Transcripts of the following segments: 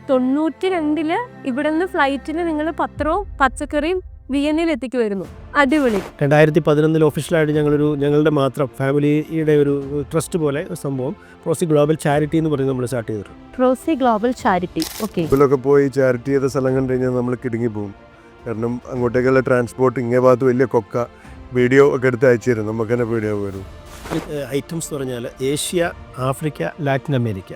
92 ഇവിടെ നിന്ന് ഫ്ലൈറ്റിന് നിങ്ങൾ പത്രവും പച്ചക്കറിയും വിയന്നയിൽ എത്തിക്കുമായിരുന്നു. അടിപൊളി. 2011 ഒഫീഷ്യലായിട്ട് ഞങ്ങളുടെ മാത്രം ഫാമിലിയുടെ ഒരു ട്രസ്റ്റ് പോലെ സംഭവം പ്രോസി ഗ്ലോബൽ ചാരിറ്റി എന്ന് പറഞ്ഞ് നമ്മൾ സ്റ്റാർട്ട് ചെയ്തിട്ടുണ്ട്. പ്രോസി ഗ്ലോബൽ ചാരിറ്റി. ഓക്കെ. ഇതിലൊക്കെ പോയി ചാരിറ്റി ചെയ്ത സ്ഥലം കണ്ടു കഴിഞ്ഞാൽ നമ്മൾ കിടുങ്ങി പോകും. കാരണം അങ്ങോട്ടേക്കുള്ള ട്രാൻസ്പോർട്ട് ഇങ്ങേ ഭാഗത്ത് വലിയ കൊക്ക വീഡിയോ ഒക്കെ എടുത്ത് അയച്ചു തരും. നമുക്ക് തന്നെ വീഡിയോ വരും. ഐറ്റംസ് എന്ന് പറഞ്ഞാൽ ഏഷ്യ, ആഫ്രിക്ക, ലാറ്റിൻ അമേരിക്ക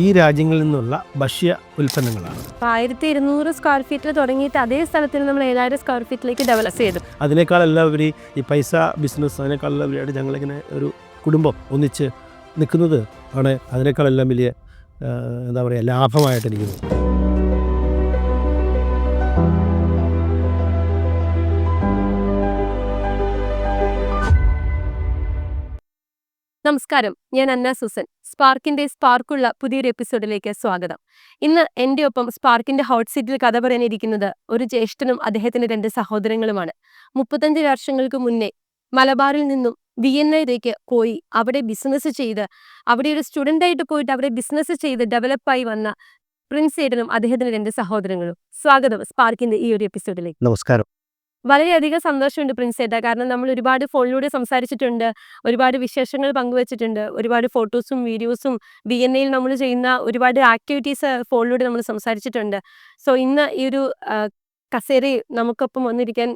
ഈ രാജ്യങ്ങളിൽ നിന്നുള്ള ഭക്ഷ്യ ഉൽപ്പന്നങ്ങളാണ്. 1200 സ്ക്വയർ ഫീറ്റിൽ തുടങ്ങിയിട്ട് അതേ സ്ഥലത്തിൽ നമ്മൾ 7000 സ്ക്വയർ ഫീറ്റിലേക്ക് ഡെവലപ്പ് ചെയ്തു. അതിനേക്കാളെല്ലാം ഉപരി ഈ പൈസ ബിസിനസ് അതിനേക്കാളെല്ലാം ഉപരിയായിട്ട് ഞങ്ങളിങ്ങനെ ഒരു കുടുംബം ഒന്നിച്ച് നിൽക്കുന്നത് ആണ് അതിനേക്കാളെല്ലാം വലിയ എന്താ പറയുക ലാഭമായിട്ട് എനിക്ക് തോന്നുന്നു. നമസ്കാരം, ഞാൻ അന്ന സൂസൻ. സ്പാർക്കിന്റെ സ്പാർക്കുള്ള പുതിയൊരു എപ്പിസോഡിലേക്ക് സ്വാഗതം. ഇന്ന് എൻ്റെ ഒപ്പം സ്പാർക്കിന്റെ ഹോട്ട് സീറ്റിൽ കഥ പറയാനിരിക്കുന്നത് ഒരു ജ്യേഷ്ഠനും അദ്ദേഹത്തിന്റെ 2 സഹോദരങ്ങളുമാണ്. 35 വർഷങ്ങൾക്ക് മുന്നേ മലബാറിൽ നിന്നും വിയന്നയിലേക്ക് പോയി അവിടെ ബിസിനസ് ചെയ്ത്, അവിടെ ഒരു സ്റ്റുഡൻ്റ് ആയിട്ട് പോയിട്ട് അവിടെ ബിസിനസ് ചെയ്ത് ഡെവലപ്പായി വന്ന പ്രിൻസ് ഏട്ടനും അദ്ദേഹത്തിന്റെ 2 സഹോദരങ്ങളും. സ്വാഗതം സ്പാർക്കിന്റെ ഈ ഒരു എപ്പിസോഡിലേക്ക്. നമസ്കാരം. വളരെയധികം സന്തോഷമുണ്ട് പ്രിൻസ് ഏട്ടാ. കാരണം നമ്മൾ ഒരുപാട് ഫോണിലൂടെ സംസാരിച്ചിട്ടുണ്ട്, ഒരുപാട് വിശേഷങ്ങൾ പങ്കുവച്ചിട്ടുണ്ട്, ഒരുപാട് ഫോട്ടോസും വീഡിയോസും വിയന്നയിൽ നമ്മൾ ചെയ്യുന്ന ഒരുപാട് ആക്ടിവിറ്റീസ് ഫോണിലൂടെ നമ്മൾ സംസാരിച്ചിട്ടുണ്ട്. സോ ഇന്ന് ഈ ഒരു കസേരയിൽ നമുക്കൊപ്പം വന്നിരിക്കാൻ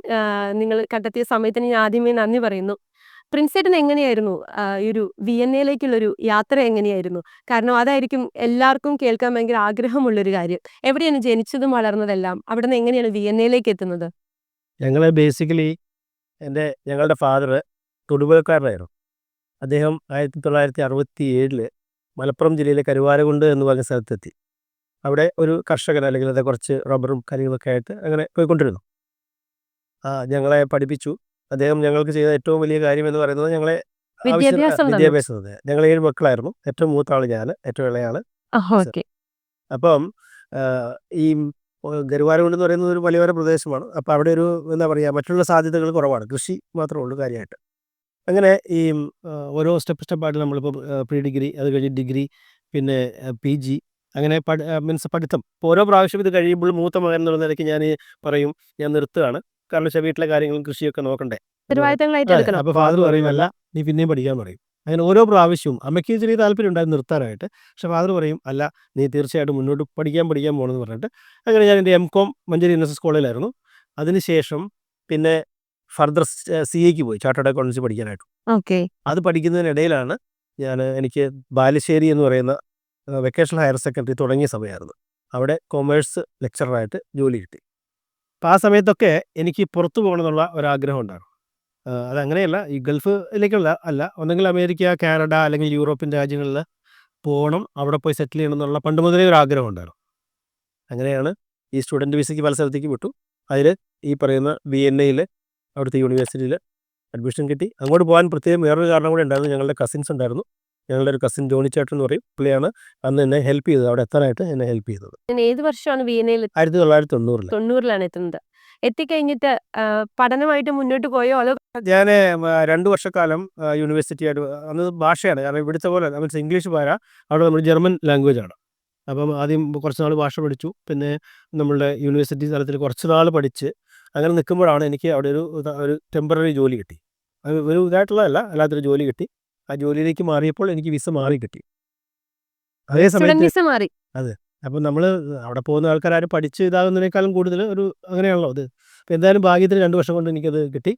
നിങ്ങൾ കണ്ടെത്തിയ സമയത്തിന് ഞാൻ ആദ്യമേ നന്ദി പറയുന്നു. പ്രിൻസ് ഏട്ടൻ എങ്ങനെയായിരുന്നു ഈ ഒരു വിയന്നയിലേക്കുള്ളൊരു യാത്ര എങ്ങനെയായിരുന്നു? കാരണം അതായിരിക്കും എല്ലാവർക്കും കേൾക്കാൻ ഭയങ്കര ആഗ്രഹമുള്ളൊരു കാര്യം. എവിടെയാണ് ജനിച്ചതും വളർന്നതെല്ലാം? അവിടെ നിന്ന് എങ്ങനെയാണ് വിയന്നയിലേക്ക് എത്തുന്നത്? ഞങ്ങൾ ബേസിക്കലി ഞങ്ങളുടെ ഫാദർ തൊടുപുഴക്കാരനായിരുന്നു. അദ്ദേഹം 1967 മലപ്പുറം ജില്ലയിലെ കരുവാരകുണ്ട് എന്ന് പറഞ്ഞ സ്ഥലത്തെത്തി. അവിടെ ഒരു കർഷകൻ അല്ലെങ്കിൽ അത് കുറച്ച് റബ്ബറും കാര്യങ്ങളൊക്കെ ആയിട്ട് അങ്ങനെ പോയിക്കൊണ്ടിരുന്നു. ഞങ്ങളെ പഠിപ്പിച്ചു. അദ്ദേഹം ഞങ്ങൾക്ക് ചെയ്ത ഏറ്റവും വലിയ കാര്യം എന്ന് പറയുന്നത് ഞങ്ങളെ വിദ്യാഭ്യാസം. ഞങ്ങൾ 7 മക്കളായിരുന്നു. ഏറ്റവും മൂത്ത ആൾ ഞാൻ, ഏറ്റവും ഇളയാള്. അപ്പം ഈ കരുവാരകുണ്ട് എന്ന് പറയുന്നത് ഒരു മലയോര പ്രദേശമാണ്. അപ്പോൾ അവിടെ ഒരു എന്താ പറയുക മറ്റുള്ള സാധ്യതകൾ കുറവാണ്, കൃഷി മാത്രമേ ഉള്ളൂ കാര്യമായിട്ട്. അങ്ങനെ ഈ ഓരോ സ്റ്റെപ്പായിട്ട് നമ്മളിപ്പോൾ പ്രീ ഡിഗ്രി, അത് കഴിഞ്ഞ് ഡിഗ്രി, പിന്നെ PG അങ്ങനെ മീൻസ് പഠിത്തം. ഇപ്പോൾ ഓരോ പ്രാവശ്യം ഇത് കഴിയുമ്പോൾ മൂത്ത മകൻ എന്നുള്ള നിലയ്ക്ക് ഞാൻ പറയും ഞാൻ നിർത്തുകയാണ്. കാരണം വെച്ചാൽ വീട്ടിലെ കാര്യങ്ങളും കൃഷിയൊക്കെ നോക്കണ്ടേ. അപ്പോൾ ഫാദർ പറയുമല്ല നീ പിന്നെയും പഠിക്കാൻ പറയും. അങ്ങനെ ഓരോ പ്രാവശ്യവും അമ്മയ്ക്ക് ചെറിയ താല്പര്യം ഉണ്ടായിരുന്നു നിർത്താനായിട്ട്. പക്ഷേ ഫാദർ പറയും അല്ല നീ തീർച്ചയായിട്ടും മുന്നോട്ട് പഠിക്കാൻ പോകണമെന്ന് പറഞ്ഞിട്ട് അങ്ങനെ ഞാൻ എൻ്റെ MCOM മഞ്ചേരി NSS കോളേജിലായിരുന്നു. അതിനുശേഷം പിന്നെ ഫർദർ CAക്ക് പോയി, ചാർട്ടേഡ് അക്കൗണ്ടൻസി പഠിക്കാനായിട്ട്. അത് പഠിക്കുന്നതിനിടയിലാണ് എനിക്ക് ബാലുശ്ശേരി എന്ന് പറയുന്ന വെക്കേഷണൽ ഹയർ സെക്കൻഡറി തുടങ്ങിയ സമയമായിരുന്നു. അവിടെ കൊമേഴ്സ് ലെക്ചറായിട്ട് ജോലി കിട്ടി. അപ്പോൾ ആ സമയത്തൊക്കെ എനിക്ക് പുറത്തു പോകണമെന്നുള്ള ഒരാഗ്രഹം ഉണ്ടായിരുന്നു. അതങ്ങനെയല്ല, ഈ ഗൾഫിലേക്കുള്ള അല്ല, ഒന്നെങ്കിൽ അമേരിക്ക, കാനഡ അല്ലെങ്കിൽ യൂറോപ്യൻ രാജ്യങ്ങളിൽ പോകണം, അവിടെ പോയി സെറ്റിൽ ചെയ്യണം എന്നുള്ള പണ്ട് മുതലേ ഒരു ആഗ്രഹം ഉണ്ടായിരുന്നു. അങ്ങനെയാണ് ഈ സ്റ്റുഡൻറ്റ് വിസയ്ക്ക് പല സ്ഥലത്തേക്ക് വിട്ടു. അതിൽ ഈ പറയുന്ന വിയന്നയിൽ അവിടുത്തെ യൂണിവേഴ്സിറ്റിയിൽ അഡ്മിഷൻ കിട്ടി. അങ്ങോട്ട് പോകാൻ പ്രത്യേകം വേറൊരു കാരണം കൂടെ ഉണ്ടായിരുന്നു. ഞങ്ങളുടെ കസിൻസ് ഉണ്ടായിരുന്നു. ഞങ്ങളുടെ ഒരു കസിൻ ജോണി ചേട്ടൻ എന്ന് പറയും, പുള്ളിയാണ് അന്ന് എന്നെ ഹെൽപ്പ് ചെയ്തത്, അവിടെ എത്താനായിട്ട് എന്നെ ഹെൽപ്പ് ചെയ്തത്. ഏത് വർഷമാണ് വിയന്നയിൽ? 1990 എത്തുന്നത്. എത്തിക്കഴിഞ്ഞിട്ട് പഠനമായിട്ട് മുന്നോട്ട് പോയോ? അതോ? ഞാൻ 2 വർഷക്കാലം യൂണിവേഴ്സിറ്റിയായിട്ട്, അന്ന് ഭാഷയാണ്, കാരണം ഇവിടുത്തെ പോലെ മീൻസ് ഇംഗ്ലീഷ് പോരാ, അവിടെ നമ്മൾ ജർമ്മൻ ലാംഗ്വേജാണ്. അപ്പം ആദ്യം കുറച്ച് നാൾ ഭാഷ പഠിച്ചു. പിന്നെ നമ്മളുടെ യൂണിവേഴ്സിറ്റി തലത്തിൽ കുറച്ച് നാൾ പഠിച്ച് അങ്ങനെ നിൽക്കുമ്പോഴാണ് എനിക്ക് അവിടെ ഒരു ടെമ്പററി ജോലി കിട്ടി. അത് ഒരു ഇതായിട്ടുള്ളതല്ല, അല്ലാത്തൊരു ജോലി കിട്ടി. ആ ജോലിയിലേക്ക് മാറിയപ്പോൾ എനിക്ക് വിസ മാറി കിട്ടി. അതേ സമയത്ത് അതെ. അപ്പം നമ്മൾ അവിടെ പോകുന്ന ആൾക്കാരും പഠിച്ച് ഇതാകുന്നതിനേക്കാളും കൂടുതൽ ഒരു അങ്ങനെയാണല്ലോ അത്. അപ്പോൾ എന്തായാലും ഭാഗ്യത്തിന് 2 വർഷം കൊണ്ട് എനിക്കത് കിട്ടി.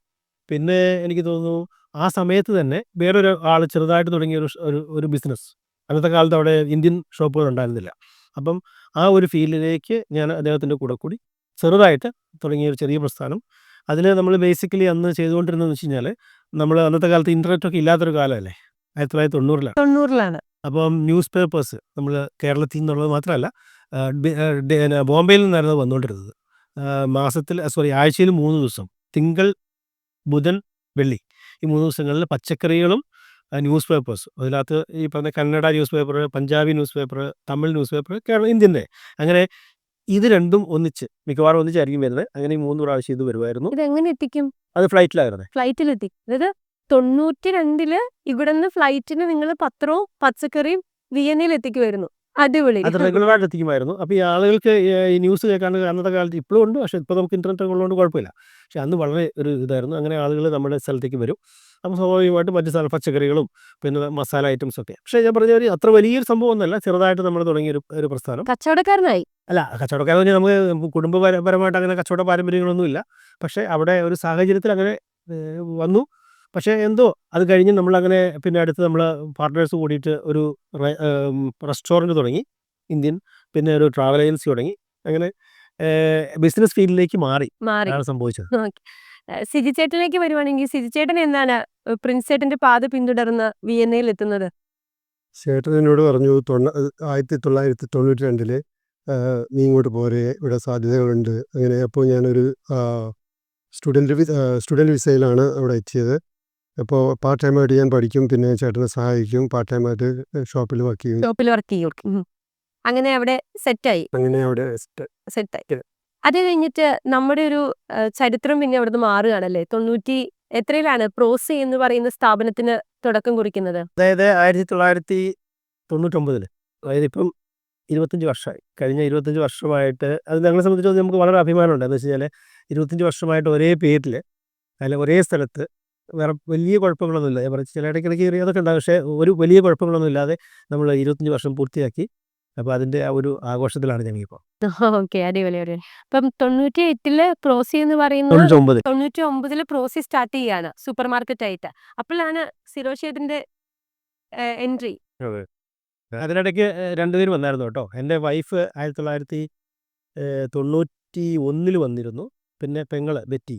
പിന്നെ എനിക്ക് തോന്നുന്നു ആ സമയത്ത് തന്നെ വേറൊരു ആൾ ചെറുതായിട്ട് തുടങ്ങിയ ഒരു ബിസിനസ്. അന്നത്തെ കാലത്ത് അവിടെ ഇന്ത്യൻ ഷോപ്പുകൾ ഉണ്ടായിരുന്നില്ല. അപ്പം ആ ഒരു ഫീൽഡിലേക്ക് ഞാൻ അദ്ദേഹത്തിൻ്റെ കൂടെ കൂടി ചെറുതായിട്ട് തുടങ്ങിയ ഒരു ചെറിയ പ്രസ്ഥാനം. അതിൽ നമ്മൾ ബേസിക്കലി അന്ന് ചെയ്തുകൊണ്ടിരുന്നതെന്ന് വെച്ച് കഴിഞ്ഞാൽ, നമ്മൾ അന്നത്തെ കാലത്ത് ഇൻ്റർനെറ്റൊക്കെ ഇല്ലാത്തൊരു കാലമല്ലേ, 1990 അപ്പം ന്യൂസ് പേപ്പേഴ്സ് നമ്മൾ കേരളത്തിൽ നിന്നുള്ളത് മാത്രമല്ല ബോംബെയിൽ നിന്നായിരുന്നു വന്നുകൊണ്ടിരുന്നത്. ആഴ്ചയിൽ 3 ദിവസം, തിങ്കൾ, ബുധൻ, വെള്ളി, ഈ 3 ദിവസങ്ങളിൽ പച്ചക്കറികളും ന്യൂസ് പേപ്പേഴ്സ്. അതിനകത്ത് ഈ പറഞ്ഞ Kannada news paper, Punjabi news paper, Tamil news paper, ഇന്ത്യൻ്റെ, അങ്ങനെ ഇത് രണ്ടും മിക്കവാറും ഒന്നിച്ചായിരിക്കും വരുന്നത്. അങ്ങനെ 3 പ്രാവശ്യം ഇത് വരുമായിരുന്നു. ഇതെങ്ങനെ എത്തിക്കും? അത് ഫ്ലൈറ്റിലായിരുന്നു. ഫ്ലൈറ്റിലെത്തി. അതായത് 92 ഇവിടെ നിന്ന് ഫ്ലൈറ്റിന് നിങ്ങൾ പത്രവും പച്ചക്കറിയും വിയന്നയിൽ എത്തിക്കുമായിരുന്നു. അടിപൊളി. അത് റെഗുലറായിട്ട് എത്തിക്കുമായിരുന്നു. അപ്പോൾ ഈ ആളുകൾക്ക് ഈ ന്യൂസ് കേൾക്കാണ്ട് അന്നത്തെ കാലത്ത് ഇപ്പോഴും ഉണ്ട്, പക്ഷേ ഇപ്പോൾ നമുക്ക് ഇൻ്റർനെറ്റ് ഉള്ളതുകൊണ്ട് കുഴപ്പമില്ല. പക്ഷേ അന്ന് വളരെ ഒരു ഇതായിരുന്നു. അങ്ങനെ ആളുകൾ നമ്മുടെ സ്ഥലത്തേക്ക് വരും. അപ്പോൾ സ്വാഭാവികമായിട്ടും മറ്റ് പച്ചക്കറികളും പിന്നെ മസാല ഐറ്റംസൊക്കെ. പക്ഷേ ഞാൻ പറഞ്ഞ ഒരു അത്ര വലിയൊരു സംഭവമൊന്നുമല്ല, ചെറുതായിട്ട് നമ്മൾ തുടങ്ങിയ ഒരു പ്രസ്ഥാനം. കച്ചവടക്കാരനായി. അല്ല, കച്ചവടക്കാരെന്ന് പറഞ്ഞാൽ നമുക്ക് കുടുംബപരമായിട്ട് അങ്ങനെ കച്ചവട പാരമ്പര്യങ്ങളൊന്നുമില്ല. പക്ഷേ അവിടെ ഒരു സാഹചര്യത്തിൽ അങ്ങനെ വന്നു. പക്ഷേ എന്തോ അത് കഴിഞ്ഞ് നമ്മളങ്ങനെ പിന്നെ അടുത്ത് നമ്മൾ പാർട്ട്നേഴ്സ് കൂടിയിട്ട് ഒരു റെസ്റ്റോറൻറ്റ് തുടങ്ങി, ഇന്ത്യൻ. പിന്നെ ഒരു ട്രാവൽ ഏജൻസി തുടങ്ങി. അങ്ങനെ ബിസിനസ് ഫീൽഡിലേക്ക് മാറി. മാറി. അതാണ് സംഭവിച്ചത്. ഓക്കെ. സിജി ചേട്ടനിലേക്ക് വരുവാണെങ്കിൽ സിജി ചേട്ടൻ എന്നാണ് പ്രിൻസ് ചേട്ടന്റെ പാത പിന്തുടർന്ന് വിയന്നയിൽ എത്തുന്നത്? ചേട്ടൻ എന്നോട് പറഞ്ഞു 1992 നീ ഇങ്ങോട്ട് പോരെ, ഇവിടെ സാധ്യതകളുണ്ട്. അങ്ങനെ അപ്പോൾ ഞാനൊരു സ്റ്റുഡൻറ്റ് വിസയിലാണ് അവിടെ എത്തിയത്. അപ്പോൾ പാർട്ട് ടൈമായിട്ട് ഞാൻ പഠിക്കും, പിന്നെ ചേട്ടനെ സഹായിക്കും, പാർട്ട് ടൈമായിട്ട് ഷോപ്പിൽ വർക്ക് ചെയ്യും. ഷോപ്പിൽ വർക്ക് ചെയ്യും. അങ്ങനെ അവിടെ സെറ്റായി. അങ്ങനെ അവിടെ സെറ്റായി. അത് കഴിഞ്ഞിട്ട് നമ്മുടെ ഒരു ചരിത്രം പിന്നെ അവിടുന്ന് മാറുകയാണല്ലേ. എത്രയിലാണ് പ്രോസി എന്ന് പറയുന്ന സ്ഥാപനത്തിന് തുടക്കം കുറിക്കുന്നത്? അതായത് 1999, അതായത് ഇപ്പം 25 വർഷമായി. കഴിഞ്ഞ 25 വർഷമായിട്ട് അത് ഞങ്ങളെ സംബന്ധിച്ച് നമുക്ക് വളരെ അഭിമാനമുണ്ട്. എന്ന് വെച്ച് കഴിഞ്ഞാൽ 25 വർഷമായിട്ട് ഒരേ പേരിൽ അല്ല ഒരേ സ്ഥലത്ത് വേറെ വലിയ കുഴപ്പങ്ങളൊന്നുമില്ല. ഞാൻ പറഞ്ഞു ചില ഇടയ്ക്കിടയ്ക്ക് അതൊക്കെ ഉണ്ടാകും, പക്ഷേ ഒരു വലിയ കുഴപ്പങ്ങളൊന്നും ഇല്ലാതെ നമ്മൾ 25 വർഷം പൂർത്തിയാക്കി. അപ്പോൾ അതിൻ്റെ ആ ഒരു ആഘോഷത്തിലാണ് ഞങ്ങളിപ്പോൾ. ഓക്കെ, അടിപൊളി. അപ്പം 98 പ്രോസി എന്ന് പറയുന്നത് 99 പ്രോസി സ്റ്റാർട്ട് ചെയ്യാണ് സൂപ്പർ മാർക്കറ്റ് ആയിട്ട്. അപ്പോഴാണ് സിറോഷ് ചേട്ടന്റെ എൻട്രി. അതെ, അതിനിടയ്ക്ക് രണ്ടുപേരും വന്നായിരുന്നു കേട്ടോ. എൻ്റെ വൈഫ് 1991 വന്നിരുന്നു. പിന്നെ പെങ്ങള് ബെറ്റി,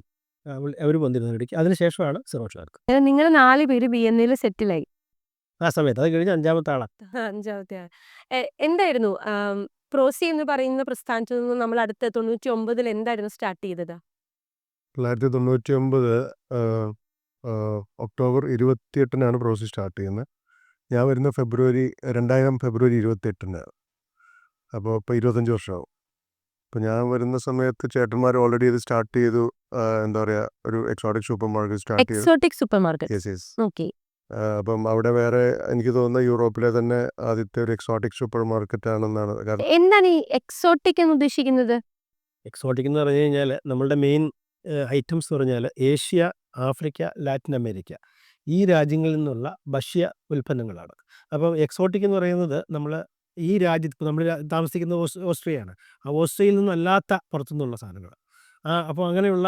അവർ വന്നിരുന്നു ഇടയ്ക്ക്. അതിനുശേഷമാണ് സിറോഷാർക്ക്. നിങ്ങൾ 4 പേര് വിയന്നയിൽ സെറ്റിലായി ആ സമയത്ത്. അത് കഴിഞ്ഞ് 5ാമത്തെ ആളാണ്. 5ാമത്തെ ആൾ. എന്തായിരുന്നു പ്രോസി എന്ന് പറയുന്ന പ്രസ്ഥാനത്തിൽ നിന്ന് നമ്മൾ അടുത്ത 99 എന്തായിരുന്നു സ്റ്റാർട്ട് ചെയ്തത്? 1999 ഒക്ടോബർ 28 പ്രോസസ് സ്റ്റാർട്ട് ചെയ്യുന്നത്. ഞാൻ വരുന്ന 2000 ഫെബ്രുവരി 28. അപ്പോൾ ഇപ്പോൾ 25 വർഷമാവും. അപ്പോൾ ഞാൻ വരുന്ന സമയത്ത് ചേട്ടന്മാർ ഓൾറെഡി ഇത് സ്റ്റാർട്ട് ചെയ്തു. എന്താ പറയുക, ഒരു എക്സോട്ടിക് സൂപ്പർ മാർക്കറ്റ് സ്റ്റാർട്ട് ചെയ്തു. Exotic super market. Yes. Okay. അപ്പം അവിടെ വേറെ എനിക്ക് തോന്നുന്ന യൂറോപ്പിലെ തന്നെ ആദ്യത്തെ ഒരു എക്സോട്ടിക് സൂപ്പർ മാർക്കറ്റ് ആണെന്നാണ്. കാരണം എന്താണ് ഈ എക്സോട്ടിക് എന്ന് ഉദ്ദേശിക്കുന്നത്? എക്സോട്ടിക് എന്ന് പറഞ്ഞു കഴിഞ്ഞാൽ നമ്മളുടെ മെയിൻ ഐറ്റംസ് എന്ന് പറഞ്ഞാൽ ഏഷ്യ, ആഫ്രിക്ക, ലാറ്റിൻ അമേരിക്ക ഈ രാജ്യങ്ങളിൽ നിന്നുള്ള ഭക്ഷ്യ ഉൽപ്പന്നങ്ങളാണ്. അപ്പം എക്സോട്ടിക് എന്ന് പറയുന്നത് നമ്മൾ ഈ രാജ്യത്ത് ഇപ്പോൾ നമ്മൾ താമസിക്കുന്ന ഓസ്ട്രിയയാണ്. ആ ഓസ്ട്രിയയിൽ നിന്നല്ലാത്ത പുറത്തുനിന്നുള്ള സാധനങ്ങൾ. അപ്പോൾ അങ്ങനെയുള്ള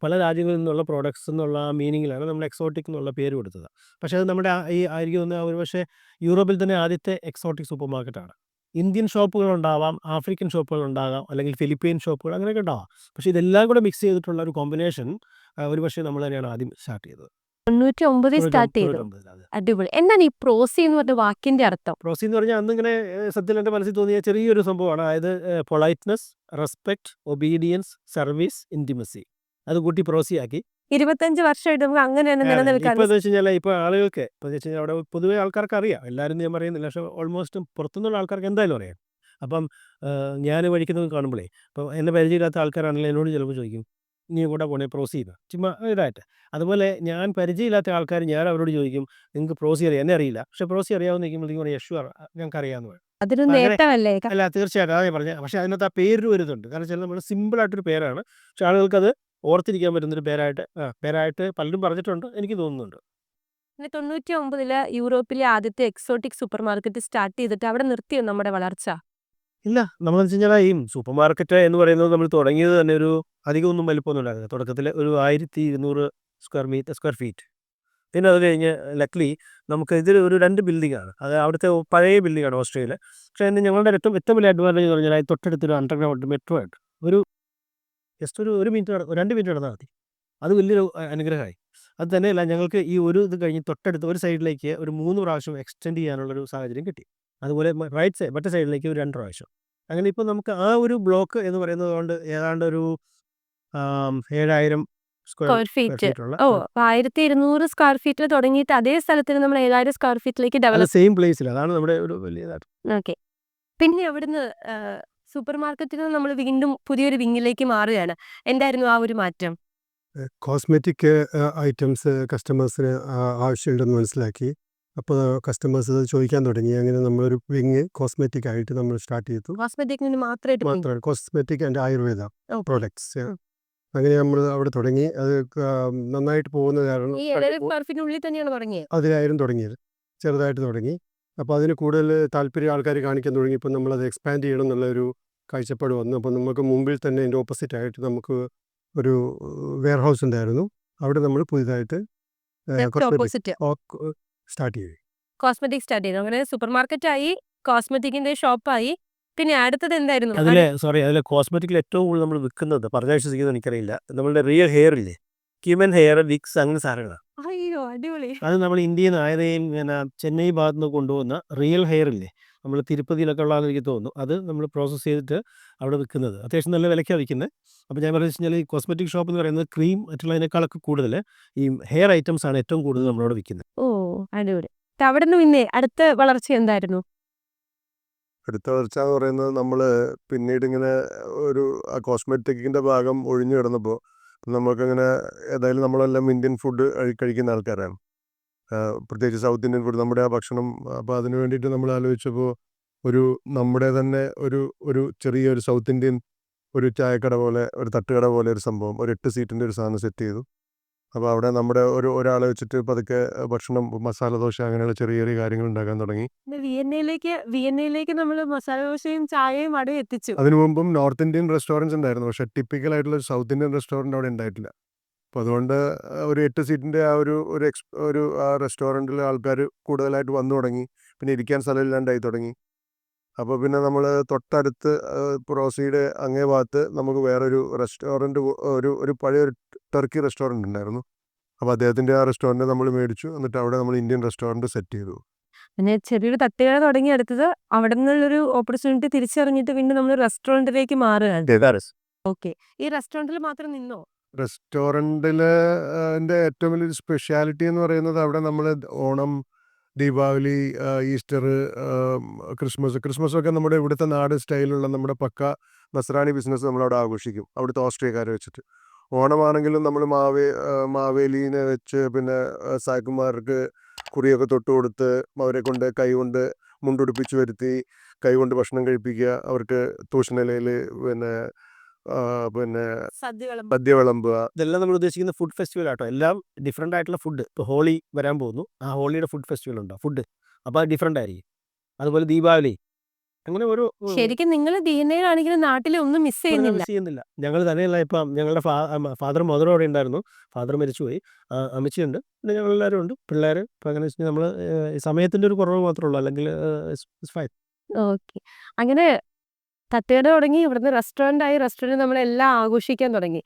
പല രാജ്യങ്ങളിൽ നിന്നുള്ള പ്രോഡക്ട്സ് എന്നുള്ള ആ മീനിങ്ങിലാണ് നമ്മൾ എക്സോട്ടിക് എന്നുള്ള പേര് കൊടുത്തത്. പക്ഷേ അത് നമ്മുടെ ഈ ആയിരിക്കും ഒരു പക്ഷേ യൂറോപ്പിൽ തന്നെ ആദ്യത്തെ എക്സോട്ടിക് സൂപ്പർ മാർക്കറ്റാണ്. ഇന്ത്യൻ ഷോപ്പുകളുണ്ടാവാം, ആഫ്രിക്കൻ ഷോപ്പുകളുണ്ടാകാം, അല്ലെങ്കിൽ ഫിലിപ്പീൻ ഷോപ്പുകൾ അങ്ങനെയൊക്കെ ഉണ്ടാവാം. പക്ഷേ ഇതെല്ലാം കൂടെ മിക്സ് ചെയ്തിട്ടുള്ള ഒരു കോമ്പിനേഷൻ ഒരു പക്ഷേ നമ്മൾ തന്നെയാണ് ആദ്യം സ്റ്റാർട്ട് ചെയ്തത്. 99 സ്റ്റാർട്ട് ചെയ്തു. 99. അടിപൊളി. എന്താണ് ഈ പ്രോസി എന്ന് പറഞ്ഞ വാക്കിന്റെ അർത്ഥം? പ്രോസി എന്ന് പറഞ്ഞാൽ അന്നിങ്ങനെ സത്യത്തിൽ എൻ്റെ മനസ്സിൽ തോന്നിയ ചെറിയൊരു സംഭവമാണ്. അതായത് politeness, respect, obedience, service, intimacy അത് കൂട്ടി പ്രോസിയാക്കി. 25 വർഷമായിട്ട് നമുക്ക് അങ്ങനെ തന്നെ നിലനിൽക്കാൻ. ഇപ്പോൾ എന്ന് വെച്ച് കഴിഞ്ഞാൽ ഇപ്പോൾ ആളുകൾക്ക് ഇപ്പോൾ വെച്ച് കഴിഞ്ഞാൽ അവിടെ പൊതുവെ ആൾക്കാർക്ക് അറിയാം. എല്ലാവരും ഞാൻ പറയുന്നില്ല, പക്ഷേ ഓൾമോസ്റ്റ് പുറത്തുനിന്നുള്ള ആൾക്കാർക്ക് എന്തായാലും അറിയാം. അപ്പം ഞാൻ വഴിക്കുന്നത് കാണുമ്പോഴേ ഇപ്പോൾ എന്നെ പരിചയമില്ലാത്ത ആൾക്കാരാണെങ്കിലും എന്നോട് ചിലപ്പോൾ ചോദിക്കും, നീ കൂടെ പോണേ പ്രോസി ചെയ്യുക ചുമ്മാ ഇതായിട്ട്. അതുപോലെ ഞാൻ പരിചയമില്ലാത്ത ആൾക്കാർ ഞാൻ അവരോട് ചോദിക്കും, നിങ്ങൾക്ക് പ്രോസി അറിയാം? എന്നെ അറിയില്ല, പക്ഷേ പ്രോസി അറിയാമെന്ന് നിൽക്കുമ്പോഴത്തേക്കും പറയാം യശ്വർ ഞങ്ങൾക്ക് അറിയാമെന്ന് പറയും. അതൊരു അങ്ങനെ നേട്ടമല്ലേ? അല്ല, തീർച്ചയായിട്ടും അതാണ് പറഞ്ഞത്. പക്ഷേ അതിനകത്ത് ആ പേരിന് വരുന്നുണ്ട്. കാരണം വെച്ചാൽ നമ്മൾ സിമ്പിളായിട്ടൊരു പേരാണ്, പക്ഷേ ആളുകൾക്കത് ഓർത്തിരിക്കാൻ പറ്റുന്നൊരു പേരായിട്ട് പലരും പറഞ്ഞിട്ടുണ്ട്, എനിക്ക് തോന്നുന്നുണ്ട്. 99 യൂറോപ്പിലെ ആദ്യത്തെ എക്സോട്ടിക് സൂപ്പർ മാർക്കറ്റ് സ്റ്റാർട്ട് ചെയ്തിട്ട് അവിടെ നിർത്തിയോ നമ്മുടെ വളർച്ച? ഇല്ല, നമ്മൾ വെച്ച് കഴിഞ്ഞാൽ ഈ സൂപ്പർ മാർക്കറ്റ് എന്ന് പറയുന്നത് നമ്മൾ തുടങ്ങിയത് തന്നെ ഒരു അധികമൊന്നും വലിപ്പമൊന്നും ഉണ്ടായിരുന്നില്ല. തുടക്കത്തിൽ ഒരു 1200 സ്ക്വയർ ഫീറ്റ്. പിന്നെ അത് കഴിഞ്ഞ് ലക്ലി നമുക്ക് ഇതിൽ ഒരു 2 ബിൽഡിങ്ങാണ്. അത് അവിടുത്തെ പഴയ ബിൽഡിങ്ങാണ് ഓസ്ട്രിയയിൽ. പക്ഷേ ഞങ്ങളുടെ ഏറ്റവും വലിയ അഡ്വാൻറ്റേജ് എന്ന് പറഞ്ഞാൽ തൊട്ടടുത്തൊരു അണ്ടർഗ്രൗണ്ട് മെട്രോ ഉണ്ട്. ഒരു ജസ്റ്റ് ഒരു 2 മിനിറ്റ് നടന്നാൽ മതി. അത് വലിയൊരു അനുഗ്രഹമായി. അത് തന്നെയല്ല, ഞങ്ങൾക്ക് ഈ ഒരു ഇത് കഴിഞ്ഞ് തൊട്ടടുത്ത് ഒരു സൈഡിലേക്ക് ഒരു 3 പ്രാവശ്യം എക്സ്റ്റെൻഡ് ചെയ്യാനുള്ളൊരു സാഹചര്യം കിട്ടി. അതുപോലെ മറ്റേ സൈഡിലേക്ക് ഒരു 2 പ്രാവശ്യം. അങ്ങനെ ഇപ്പോൾ നമുക്ക് ആ ഒരു ബ്ലോക്ക് എന്ന് പറയുന്നത് കൊണ്ട് ഏതാണ്ട് ഒരു 7000 സ്ക്വയർ ഫീറ്റ്. ഫീറ്റുള്ള 1200 സ്ക്വയർ ഫീറ്റിൽ തുടങ്ങിയിട്ട് അതേ സ്ഥലത്തിന് നമ്മൾ 7000 സ്ക്വയർ ഫീറ്റിലേക്ക് ഡെവലപ്പ്. സെയിം പ്ലേസിൽ. അതാണ് നമ്മുടെ ഒരു വലിയ. ഓക്കെ. പിന്നെ അവിടുന്ന് സൂപ്പർ മാർക്കറ്റിൽ നിന്ന് നമ്മൾ വീണ്ടും പുതിയൊരു വിങ്ങിലേക്ക് മാറുകയാണ്. എന്തായിരുന്നു ആ ഒരു മാറ്റം? കോസ്മെറ്റിക് ഐറ്റംസ് കസ്റ്റമേഴ്സിന് ആവശ്യമുണ്ടെന്ന് മനസ്സിലാക്കി. അപ്പോൾ കസ്റ്റമേഴ്സ് ചോദിക്കാൻ തുടങ്ങി. അങ്ങനെ നമ്മളൊരു വിങ് കോസ്മെറ്റിക് ആയിട്ട് നമ്മൾ സ്റ്റാർട്ട് ചെയ്തു. കോസ്മെറ്റിക്കിന് മാത്രമായിട്ട് മാത്രമല്ല cosmetic and Ayurveda okay. Products. അങ്ങനെ നമ്മൾ അവിടെ തുടങ്ങി. അത് നന്നായിട്ട് പോകുന്നത് കാരണം ഈ എലൈറ്റ് പെർഫിനുള്ളിൽ തന്നെയാണ് തുടങ്ങിയത്. അതിലായിരുന്നു തുടങ്ങിയത്. ചെറുതായിട്ട് തുടങ്ങി. അപ്പോൾ അതിന് കൂടുതൽ താല്പര്യം ആൾക്കാർ കാണിക്കാൻ തുടങ്ങി. ഇപ്പോൾ നമ്മളത് എക്സ്പാൻഡ് ചെയ്യണം എന്നുള്ളൊരു കാഴ്ചപ്പാട് വന്നു. അപ്പോൾ നമുക്ക് മുമ്പിൽ തന്നെ അതിൻ്റെ ഓപ്പോസിറ്റ് ആയിട്ട് നമുക്ക് ഒരു വെയർ ഹൗസ് ഉണ്ടായിരുന്നു. അവിടെ നമ്മൾ പുതിയതായിട്ട് ഓപ്പോസിറ്റ് സ്റ്റാർട്ട് ചെയ്തു. കോസ്മെറ്റിക് സ്റ്റാർട്ട് ചെയ്തു. അങ്ങനെ സൂപ്പർ മാർക്കറ്റായി, കോസ്മെറ്റിക്കിന്റെ ഷോപ്പായി. പിന്നെ അടുത്തത് എന്തായിരുന്നു? അതിലെ കോസ്മെറ്റിക്കിൽ ഏറ്റവും കൂടുതൽ നമ്മൾ വിൽക്കുന്നത് പറഞ്ഞാൽ വിശ്വസിക്കുന്നത് എനിക്കറിയില്ല, നമ്മളുടെ റിയൽ ഹെയർ ഇല്ലേ, ഹ്യൂമൻ ഹെയർ, വിക്സ്, അങ്ങനെ സാധനങ്ങളാണ്. അയ്യോ അടിപൊളി. അത് നമ്മൾ ഇന്ത്യയിൽ നിന്ന് ആയതേയും ഇങ്ങനെ ചെന്നൈ ഭാഗത്ത് നിന്ന് കൊണ്ടുപോകുന്ന റിയൽ ഹെയർ ഇല്ലേ, നമ്മൾ തിരുപ്പതിയിലൊക്കെ ഉള്ളതെന്ന് എനിക്ക് തോന്നുന്നു. അത് നമ്മൾ പ്രോസസ്സ് ചെയ്തിട്ട് അവിടെ വിൽക്കുന്നത് അത്യാവശ്യം നല്ല വിലയ്ക്കാണ് വിൽക്കുന്നത്. അപ്പോൾ ഞാൻ പറഞ്ഞു വെച്ചാൽ ഈ കോസ്മെറ്റിക് ഷോപ്പ് എന്ന് പറയുന്നത് ക്രീം മറ്റുള്ളതിനേക്കാളൊക്കെ കൂടുതൽ ഈ ഹെയർ ഐറ്റംസ് ആണ് ഏറ്റവും കൂടുതൽ നമ്മളവിടെ വിൽക്കുന്നത്. ഓ അടിപൊളി. അവിടെ നിന്ന് പിന്നെ അടുത്ത വളർച്ച എന്തായിരുന്നു? അടുത്ത വളർച്ച എന്ന് പറയുന്നത് നമ്മൾ പിന്നീട് ഇങ്ങനെ ഒരു കോസ്മെറ്റിക്കിൻ്റെ ഭാഗം ഒഴിഞ്ഞു കിടന്നപ്പോൾ നമുക്കങ്ങനെ ഏതായാലും നമ്മളെല്ലാം ഇന്ത്യൻ ഫുഡ് കഴിക്കുന്ന ആൾക്കാരാണ്. പ്രത്യേകിച്ച് സൗത്ത് ഇന്ത്യൻ ഫുഡ് നമ്മുടെ ആ ഭക്ഷണം. അപ്പോൾ അതിന് വേണ്ടിയിട്ട് നമ്മൾ ആലോചിച്ചപ്പോൾ നമ്മുടെ തന്നെ ഒരു ചെറിയൊരു സൗത്ത് ഇന്ത്യൻ ഒരു ചായക്കട പോലെ, ഒരു തട്ടുകട പോലെ ഒരു സംഭവം, ഒരു 8 സീറ്റിൻ്റെ ഒരു സാധനം സെറ്റ് ചെയ്തു. അപ്പോൾ അവിടെ നമ്മുടെ ഒരാളെ വെച്ചിട്ട് പതുക്കെ ഭക്ഷണം, മസാല ദോശ, അങ്ങനെയുള്ള ചെറിയ ചെറിയ കാര്യങ്ങൾ ഉണ്ടാക്കാൻ തുടങ്ങി. വിയന്നയിലേക്ക് നമ്മൾ മസാല ദോശയും ചായയും അവിടെ എത്തിച്ചു. അതിനു മുമ്പും നോർത്ത് ഇന്ത്യൻ റെസ്റ്റോറൻറ്റ്സ് ഉണ്ടായിരുന്നു, പക്ഷേ ടിപ്പിക്കലായിട്ടുള്ള ഒരു സൗത്ത് ഇന്ത്യൻ റെസ്റ്റോറൻറ്റ് അവിടെ ഉണ്ടായിട്ടില്ല. അപ്പോൾ അതുകൊണ്ട് ഒരു 8 സീറ്റിൻ്റെ ആ റെസ്റ്റോറൻറ്റിൽ ആൾക്കാർ കൂടുതലായിട്ട് വന്നു തുടങ്ങി. പിന്നെ ഇരിക്കാൻ സ്ഥലമില്ലാണ്ടായി തുടങ്ങി. അപ്പോൾ പിന്നെ നമ്മൾ തൊട്ടടുത്ത് പ്രോസിയുടെ അങ്ങേ ഭാഗത്ത് നമുക്ക് വേറൊരു റെസ്റ്റോറൻറ്റ്, ഒരു പഴയൊരു ടർക്കി റെസ്റ്റോറൻറ്റ് ഉണ്ടായിരുന്നു. അപ്പോൾ അദ്ദേഹത്തിൻ്റെ ആ റെസ്റ്റോറൻറ്റ് നമ്മൾ മേടിച്ചു. എന്നിട്ട് അവിടെ നമ്മൾ ഇന്ത്യൻ റെസ്റ്റോറൻറ്റ് സെറ്റ് ചെയ്തു. പിന്നെ ചെറിയൊരു തട്ടുകട തുടങ്ങി അടുത്തത് അവിടെ നിന്നുള്ളൊരു ഓപ്പർച്യൂണിറ്റി തിരിച്ചറിഞ്ഞിട്ട് വീണ്ടും നമ്മൾ റെസ്റ്റോറൻറ്റിലേക്ക് മാറുകയാണ്. ഓക്കെ. ഈ റെസ്റ്റോറൻറ്റിൽ മാത്രം നിന്നോ? റെസ്റ്റോറൻറ്റിൽ ഏറ്റവും വലിയൊരു സ്പെഷ്യാലിറ്റി എന്ന് പറയുന്നത് അവിടെ നമ്മൾ ഓണം, ദീപാവലി, ഈസ്റ്റർ, ക്രിസ്മസൊക്കെ നമ്മുടെ ഇവിടുത്തെ നാട് സ്റ്റൈലുള്ള നമ്മുടെ പക്ക നസ്രാണി ബിസിനസ് നമ്മളവിടെ ആഘോഷിക്കും, അവിടുത്തെ ഓസ്ട്രിയക്കാരെ വെച്ചിട്ട്. ഓണമാണെങ്കിലും നമ്മൾ മാവേലീനെ വെച്ച്, പിന്നെ സായിപ്പന്മാർക്ക് കുറിയൊക്കെ തൊട്ട് കൊടുത്ത് അവരെ കൊണ്ട് കൈകൊണ്ട് മുണ്ടുടുപ്പിച്ച് വരുത്തി കൈകൊണ്ട് ഭക്ഷണം കഴിപ്പിക്കുക, അവർക്ക് തൂഷണിലയിൽ പിന്നെ സദ്യ വിളമ്പുക. ഇതെല്ലാം നമ്മൾ ഉദ്ദേശിക്കുന്ന ഫുഡ് ഫെസ്റ്റിവൽ ആട്ടോ. എല്ലാം ഡിഫറെൻ്റ് ആയിട്ടുള്ള ഫുഡ്. ഇപ്പോൾ ഹോളി വരാൻ പോകുന്നു, ആ ഹോളിയുടെ ഫുഡ് ഫെസ്റ്റിവൽ ഉണ്ടോ ഫുഡ്, അപ്പോൾ അത് ഡിഫറെൻ്റ് ആയിരിക്കും. അതുപോലെ ദീപാവലി, അങ്ങനെ ഒരു ശരിക്കും നിങ്ങൾ DNA-യിലാണെങ്കിലും നാട്ടിൽ ഒന്നും മിസ് ചെയ്യുന്നില്ല. മിസ് ചെയ്യുന്നില്ല. ഞങ്ങൾ തന്നെയല്ല, ഇപ്പം ഞങ്ങളുടെ ഫാദറും മദറും അവിടെ ഉണ്ടായിരുന്നു. ഫാദർ മരിച്ചുപോയി, അമ്മച്ചിയുണ്ട്, പിന്നെ ഞങ്ങളെല്ലാവരും ഉണ്ട്, പിള്ളേർ. അപ്പോൾ അങ്ങനെ വെച്ചാൽ നമ്മൾ സമയത്തിൻ്റെ ഒരു കുറവ് മാത്രമേ ഉള്ളൂ, അല്ലെങ്കിൽ ഫൈൻ. ഓക്കെ. അങ്ങനെ തട്ടുകട തുടങ്ങി, ഇവിടുന്ന് റെസ്റ്റോറൻറ്റ് നമ്മളെല്ലാം ആഘോഷിക്കാൻ തുടങ്ങി.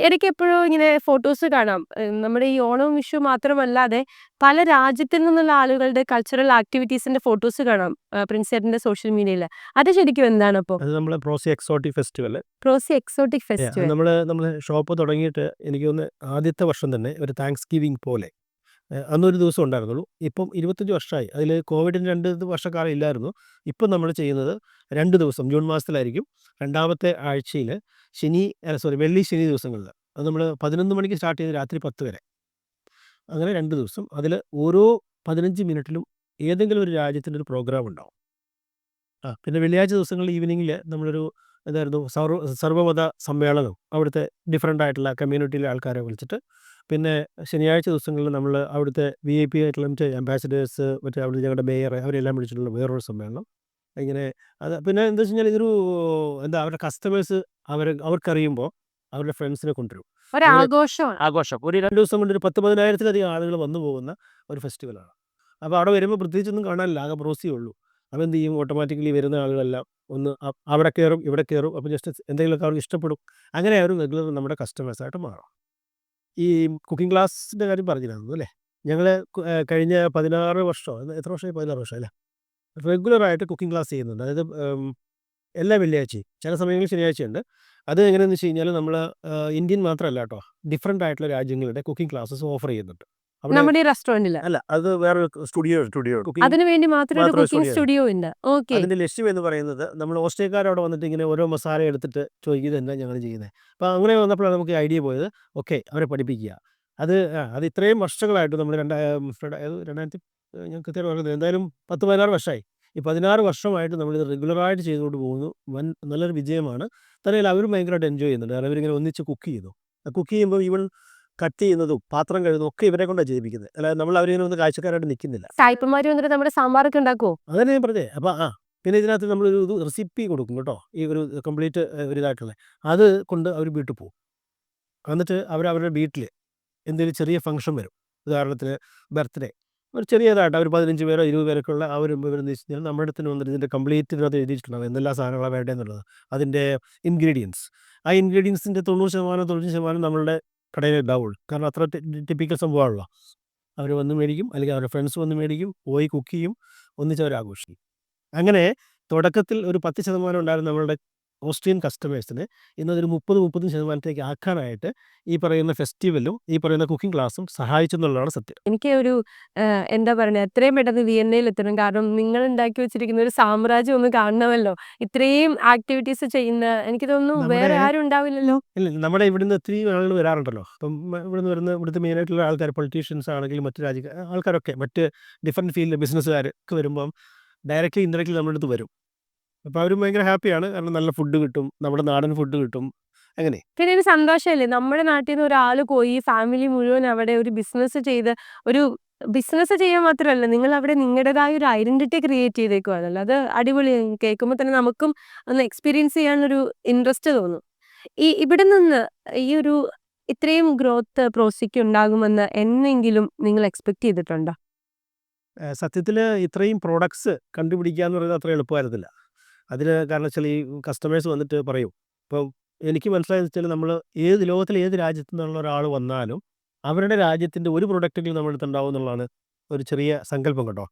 ഇടയ്ക്ക് എപ്പോഴും ഇങ്ങനെ ഫോട്ടോസ് കാണാം. നമ്മുടെ ഈ ഓണവും വിഷു മാത്രമല്ലാതെ പല രാജ്യത്തിൽ നിന്നുള്ള ആളുകളുടെ കൾച്ചറൽ ആക്ടിവിറ്റീസിന്റെ ഫോട്ടോസ് കാണാം പ്രിൻസ് ചേട്ടന്റെ സോഷ്യൽ മീഡിയയിൽ. അത് ശരിക്കും എന്താണ്? അപ്പോൾ അത് നമ്മളെ പ്രോസി എക്സോട്ടിക് ഫെസ്റ്റിവൽ. പ്രോസി എക്സോട്ടിക് ഫെസ്റ്റിവൽ നമ്മൾ ഷോപ്പ് തുടങ്ങിയിട്ട് എനിക്ക് തോന്നുന്നു ആദ്യത്തെ വർഷം തന്നെ ഒരു താങ്ക്സ് ഗിവിങ് പോലെ അന്നൊരു ദിവസം ഉണ്ടായിരുന്നുള്ളൂ. ഇപ്പം 25 വർഷമായി. അതിൽ കോവിഡിന് 2 വർഷക്കാലം ഇല്ലായിരുന്നു. ഇപ്പം നമ്മൾ ചെയ്യുന്നത് 2 ദിവസം, ജൂൺ മാസത്തിലായിരിക്കും, 2ാമത്തെ ആഴ്ചയിൽ വെള്ളി ശനി ദിവസങ്ങളിൽ. അത് നമ്മൾ 11 മണിക്ക് സ്റ്റാർട്ട് ചെയ്ത് രാത്രി 10 വരെ, അങ്ങനെ 2 ദിവസം. അതിൽ ഓരോ 15 മിനിറ്റിലും ഏതെങ്കിലും ഒരു രാജ്യത്തിൻ്റെ ഒരു പ്രോഗ്രാം ഉണ്ടാവും. പിന്നെ വെള്ളിയാഴ്ച ദിവസങ്ങളിൽ ഈവനിങ്ങിൽ നമ്മളൊരു സർവ്വമത സമ്മേളനം, അവിടുത്തെ ഡിഫറെൻ്റ് ആയിട്ടുള്ള കമ്മ്യൂണിറ്റിയിലെ ആൾക്കാരെ വിളിച്ചിട്ട്. പിന്നെ ശനിയാഴ്ച ദിവസങ്ങളിൽ നമ്മൾ അവിടുത്തെ VIP ആയിട്ടുള്ള മറ്റേ അംബാസിഡേഴ്സ്, മറ്റേ അവിടുത്തെ ഞങ്ങളുടെ മേയർ, അവരെല്ലാം വിളിച്ചിട്ടുള്ള വേറൊരു സമ്മേളനം. ഇങ്ങനെ അത് പിന്നെ എന്താ വെച്ച് കഴിഞ്ഞാൽ ഇതൊരു അവരുടെ കസ്റ്റമേഴ്സ് അവർക്കറിയുമ്പോൾ അവരുടെ ഫ്രണ്ട്സിനെ കൊണ്ടുവരും. ആഘോഷം ഒരു 2 ദിവസം കൊണ്ട് ഒരു 10,000-15,000 ആളുകൾ വന്നു പോകുന്ന ഒരു ഫെസ്റ്റിവലാണ്. അപ്പോൾ അവിടെ വരുമ്പോൾ പ്രത്യേകിച്ചൊന്നും കാണാനില്ല, ആകെ ബ്രോസിയേ ഉള്ളൂ. അപ്പോൾ എന്ത് ചെയ്യും, ഓട്ടോമാറ്റിക്കലി വരുന്ന ആളുകളെല്ലാം ഒന്ന് അവിടെ കയറും, ഇവിടെ കയറും. അപ്പോൾ ജസ്റ്റ് എന്തെങ്കിലുമൊക്കെ അവർക്ക് ഇഷ്ടപ്പെടും. അങ്ങനെ അവർ റെഗുലർ നമ്മുടെ കസ്റ്റമേഴ്സായിട്ട് മാറും. ഈ കുക്കിംഗ് ക്ലാസ്സിൻ്റെ കാര്യം പറഞ്ഞിരുന്നു അല്ലേ, ഞങ്ങൾ കഴിഞ്ഞ 16 വർഷം, എത്ര വർഷമായി, 16 വർഷം അല്ലേ, റെഗുലറായിട്ട് കുക്കിംഗ് ക്ലാസ് ചെയ്യുന്നുണ്ട്. അതായത് എല്ലാ വെള്ളിയാഴ്ചയും, ചില സമയങ്ങളിൽ ശനിയാഴ്ചയുണ്ട്. അത് എങ്ങനെയാണെന്ന് വെച്ച് കഴിഞ്ഞാൽ നമ്മൾ ഇന്ത്യൻ മാത്രമല്ല കേട്ടോ, ഡിഫറെൻ്റ് ആയിട്ടുള്ള രാജ്യങ്ങളുടെ കുക്കിംഗ് ക്ലാസ്സസ് ഓഫർ ചെയ്യുന്നുണ്ട്. നമ്മുടെ ഈ റെസ്റ്റോറൻറ്റിൽ അല്ല, അത് വേറെ സ്റ്റുഡിയോ അതിനു വേണ്ടി മാത്രം ഒരു കുക്കിംഗ് സ്റ്റുഡിയോ ഉണ്ട്. ഓക്കെ. അതിൻ്റെ ലക്ഷ്യം എന്ന് പറയുന്നത്, നമ്മൾ ഓസ്ട്രേലിയക്കാർ അവിടെ വന്നിട്ട് ഇങ്ങനെ ഓരോ മസാല എടുത്തിട്ട് ചോദിക്കുന്നത് എന്താ ഞങ്ങൾ ചെയ്യുന്നത്. അപ്പോൾ അങ്ങനെ വന്നപ്പോഴാണ് നമുക്ക് ഐഡിയ പോയത്, ഓക്കെ അവരെ പഠിപ്പിക്കുക. അത് ഇത്രയും വർഷങ്ങളായിട്ട് നമ്മൾ 2000 ഞാൻ കൃത്യമായിട്ട് പറയുന്നത് എന്തായാലും 10-16 വർഷമായി. ഈ 16 വർഷമായിട്ട് നമ്മളിത് റെഗുലറായിട്ട് ചെയ്തുകൊണ്ട് പോകുന്നു. നല്ലൊരു വിജയമാണ്. തന്നെയല്ല അവരും ഭയങ്കരമായിട്ട് എൻജോയ് ചെയ്യുന്നുണ്ട്. കാരണം അവരിങ്ങനെ ഒന്നിച്ച് കുക്ക് ചെയ്യുന്നു. കുക്ക് ചെയ്യുമ്പോൾ ഈവൻ കട്ട് ചെയ്യുന്നതും പാത്രം കഴുകുന്നതും ഒക്കെ ഇവരെ കൊണ്ടാണ് ചെയ്യിപ്പിക്കുന്നത്. അല്ലാതെ നമ്മൾ അവരിങ്ങനെ ഒന്ന് കാഴ്ചക്കാരായിട്ട് നിൽക്കുന്നില്ല. സായിപ്പന്മാർ വന്നിട്ട് നമ്മുടെ സാമ്പാറൊക്കെ ഉണ്ടാക്കുമോ? അതന്നെ ഞാൻ പറഞ്ഞേ. അപ്പോൾ പിന്നെ ഇതിനകത്ത് നമ്മളൊരു റെസിപ്പി കൊടുക്കും കേട്ടോ. ഈ ഒരു കംപ്ലീറ്റ് ഒരു ഇതായിട്ടുള്ളത്. അത് കൊണ്ട് അവർ വീട്ടിൽ പോകും. എന്നിട്ട് അവരവരുടെ വീട്ടിൽ എന്തെങ്കിലും ചെറിയ ഫംഗ്ഷൻ വരും. ഉദാഹരണത്തിന് ബർത്ത്ഡേ, ഒരു ചെറിയതായിട്ട് അവർ 15 പേരോ 20 പേരൊക്കെ ഉള്ള ഇവരെന്ന് വെച്ച് കഴിഞ്ഞാൽ നമ്മുടെ അടുത്ത് വന്നിട്ട് ഇതിൻ്റെ കംപ്ലീറ്റ് ഇതിനകത്ത് എഴുതിയിട്ടുണ്ടാകും എന്തെല്ലാം സാധനങ്ങളാണ് വേണ്ടതെന്നുള്ളത്. അതിൻ്റെ ഇൻഗ്രീഡിയൻസ്. ആ ഇൻഗ്രീഡിയൻസിൻ്റെ 90% നമ്മളുടെ കടയിൽ ഉണ്ടാവുള്ളൂ. കാരണം അത്ര ടിപ്പിക്കൽ സംഭവമാണല്ലോ. അവർ വന്ന് മേടിക്കും, അല്ലെങ്കിൽ അവരുടെ ഫ്രണ്ട്സ് വന്ന് മേടിക്കും, പോയി കുക്ക് ചെയ്യും, ഒന്നിച്ച് അവർ ആഘോഷിക്കും. അങ്ങനെ തുടക്കത്തിൽ ഒരു 10% ഉണ്ടായിരുന്ന നമ്മളുടെ ഓസ്ട്രിയൻ കസ്റ്റമേഴ്സിന് ഇന്നതൊരു 30-35% ആക്കാനായിട്ട് ഈ പറയുന്ന ഫെസ്റ്റിവലും ഈ പറയുന്ന കുക്കിംഗ് ക്ലാസ്സും സഹായിച്ചെന്നുള്ളതാണ് സത്യം. എനിക്ക് ഒരു എന്താ പറയുക, എത്രയും പെട്ടെന്ന് വിയന്നയിൽ എത്തണം. കാരണം നിങ്ങൾ ഉണ്ടാക്കി വെച്ചിരിക്കുന്ന ഒരു സാമ്രാജ്യം ഒന്ന് കാണണമല്ലോ. ഇത്രയും ആക്ടിവിറ്റീസ് ചെയ്യുന്ന എനിക്ക് തോന്നുന്നു വേറെ ആരും ഉണ്ടാവില്ലല്ലോ. ഇല്ല, നമ്മുടെ ഇവിടുന്ന് ഒത്തിരി ആളുകൾ വരാറുണ്ടല്ലോ. അപ്പം ഇവിടുത്തെ മെയിനായിട്ടുള്ള ആൾക്കാർ, പൊളിറ്റീഷ്യൻസ് ആണെങ്കിലും മറ്റു ആൾക്കാരൊക്കെ മറ്റ് ഡിഫറെൻറ്റ് ഫീൽഡിൽ ബിസിനസ്സുകാരൊക്കെ വരുമ്പം ഡയറക്റ്റ്ലി ഇൻഡയറക്റ്റ്ലി നമ്മുടെ അടുത്ത് വരും. അപ്പോൾ അവരും ഭയങ്കര ഹാപ്പിയാണ്. കാരണം നല്ല ഫുഡ് കിട്ടും, നമ്മുടെ നാടൻ ഫുഡ് കിട്ടും. അങ്ങനെ പിന്നെ ഒരു സന്തോഷമല്ലേ, നമ്മുടെ നാട്ടിൽ നിന്ന് ഒരാൾ പോയി ഫാമിലി മുഴുവൻ അവിടെ ഒരു ബിസിനസ് ചെയ്ത്, ഒരു ബിസിനസ് ചെയ്യാൻ മാത്രമല്ല, നിങ്ങൾ അവിടെ നിങ്ങളുടേതായ ഒരു ഐഡന്റിറ്റി ക്രിയേറ്റ് ചെയ്തേക്കുവാണല്ലോ. അത് അടിപൊളി. കേൾക്കുമ്പോൾ തന്നെ നമുക്കും ഒന്ന് എക്സ്പീരിയൻസ് ചെയ്യാനൊരു ഇൻട്രസ്റ്റ് തോന്നും. ഇവിടെ നിന്ന് ഈ ഒരു ഇത്രയും ഗ്രോത്ത് പ്രോസിക്ക് ഉണ്ടാകുമെന്ന് എന്നെങ്കിലും നിങ്ങൾ എക്സ്പെക്ട് ചെയ്തിട്ടുണ്ടോ? സത്യത്തിൽ ഇത്രയും പ്രോഡക്ട്സ് കണ്ടുപിടിക്കുക എന്ന് പറയുന്നത് അത്ര എളുപ്പമായിരുന്നില്ല. അതിന് കാരണം വെച്ചാൽ ഈ കസ്റ്റമേഴ്സ് വന്നിട്ട് പറയും. ഇപ്പം എനിക്ക് മനസ്സിലായെന്ന് വെച്ചാൽ നമ്മൾ ലോകത്തിലെ ഏത് രാജ്യത്തു നിന്നുള്ള ഒരാൾ വന്നാലും അവരുടെ രാജ്യത്തിൻ്റെ ഒരു പ്രൊഡക്റ്റെങ്കിലും നമ്മുടെ അടുത്ത് ഉണ്ടാവും എന്നുള്ളതാണ് ഒരു ചെറിയ സങ്കല്പം കേട്ടോ.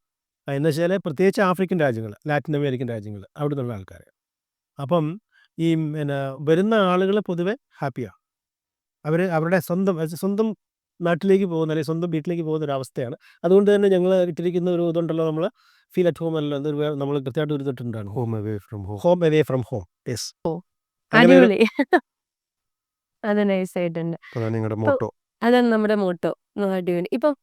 എന്ന് വെച്ചാൽ പ്രത്യേകിച്ച് ആഫ്രിക്കൻ രാജ്യങ്ങൾ, ലാറ്റിൻ അമേരിക്കൻ രാജ്യങ്ങൾ, അവിടെ നിന്നുള്ള ആൾക്കാർ. അപ്പം ഈ വരുന്ന ആളുകൾ പൊതുവെ ഹാപ്പിയാണ്. അവരുടെ സ്വന്തം നാട്ടിലേക്ക് പോകുന്ന, അല്ലെങ്കിൽ സ്വന്തം വീട്ടിലേക്ക് പോകുന്ന ഒരു അവസ്ഥയാണ്. അതുകൊണ്ട് തന്നെ ഞങ്ങൾ ഇട്ടിരിക്കുന്ന ഒരു ഇതുണ്ടല്ലോ, നമ്മൾ ഫീൽ അറ്റ് ഹോം അല്ല, നമ്മൾ കൃത്യമായിട്ട് ഒരു ഇട്ടിട്ടുണ്ടാണ് home away from home. Home away from home. Yes, അടിപൊളി. അത് നൈസ് ആയിട്ടുണ്ട്. അതാണ് നിങ്ങളുടെ ഇപ്പൊ മോട്ടോ. അതാണ് നമ്മുടെ മോട്ടോ. അടിപൊളി. ഇപ്പം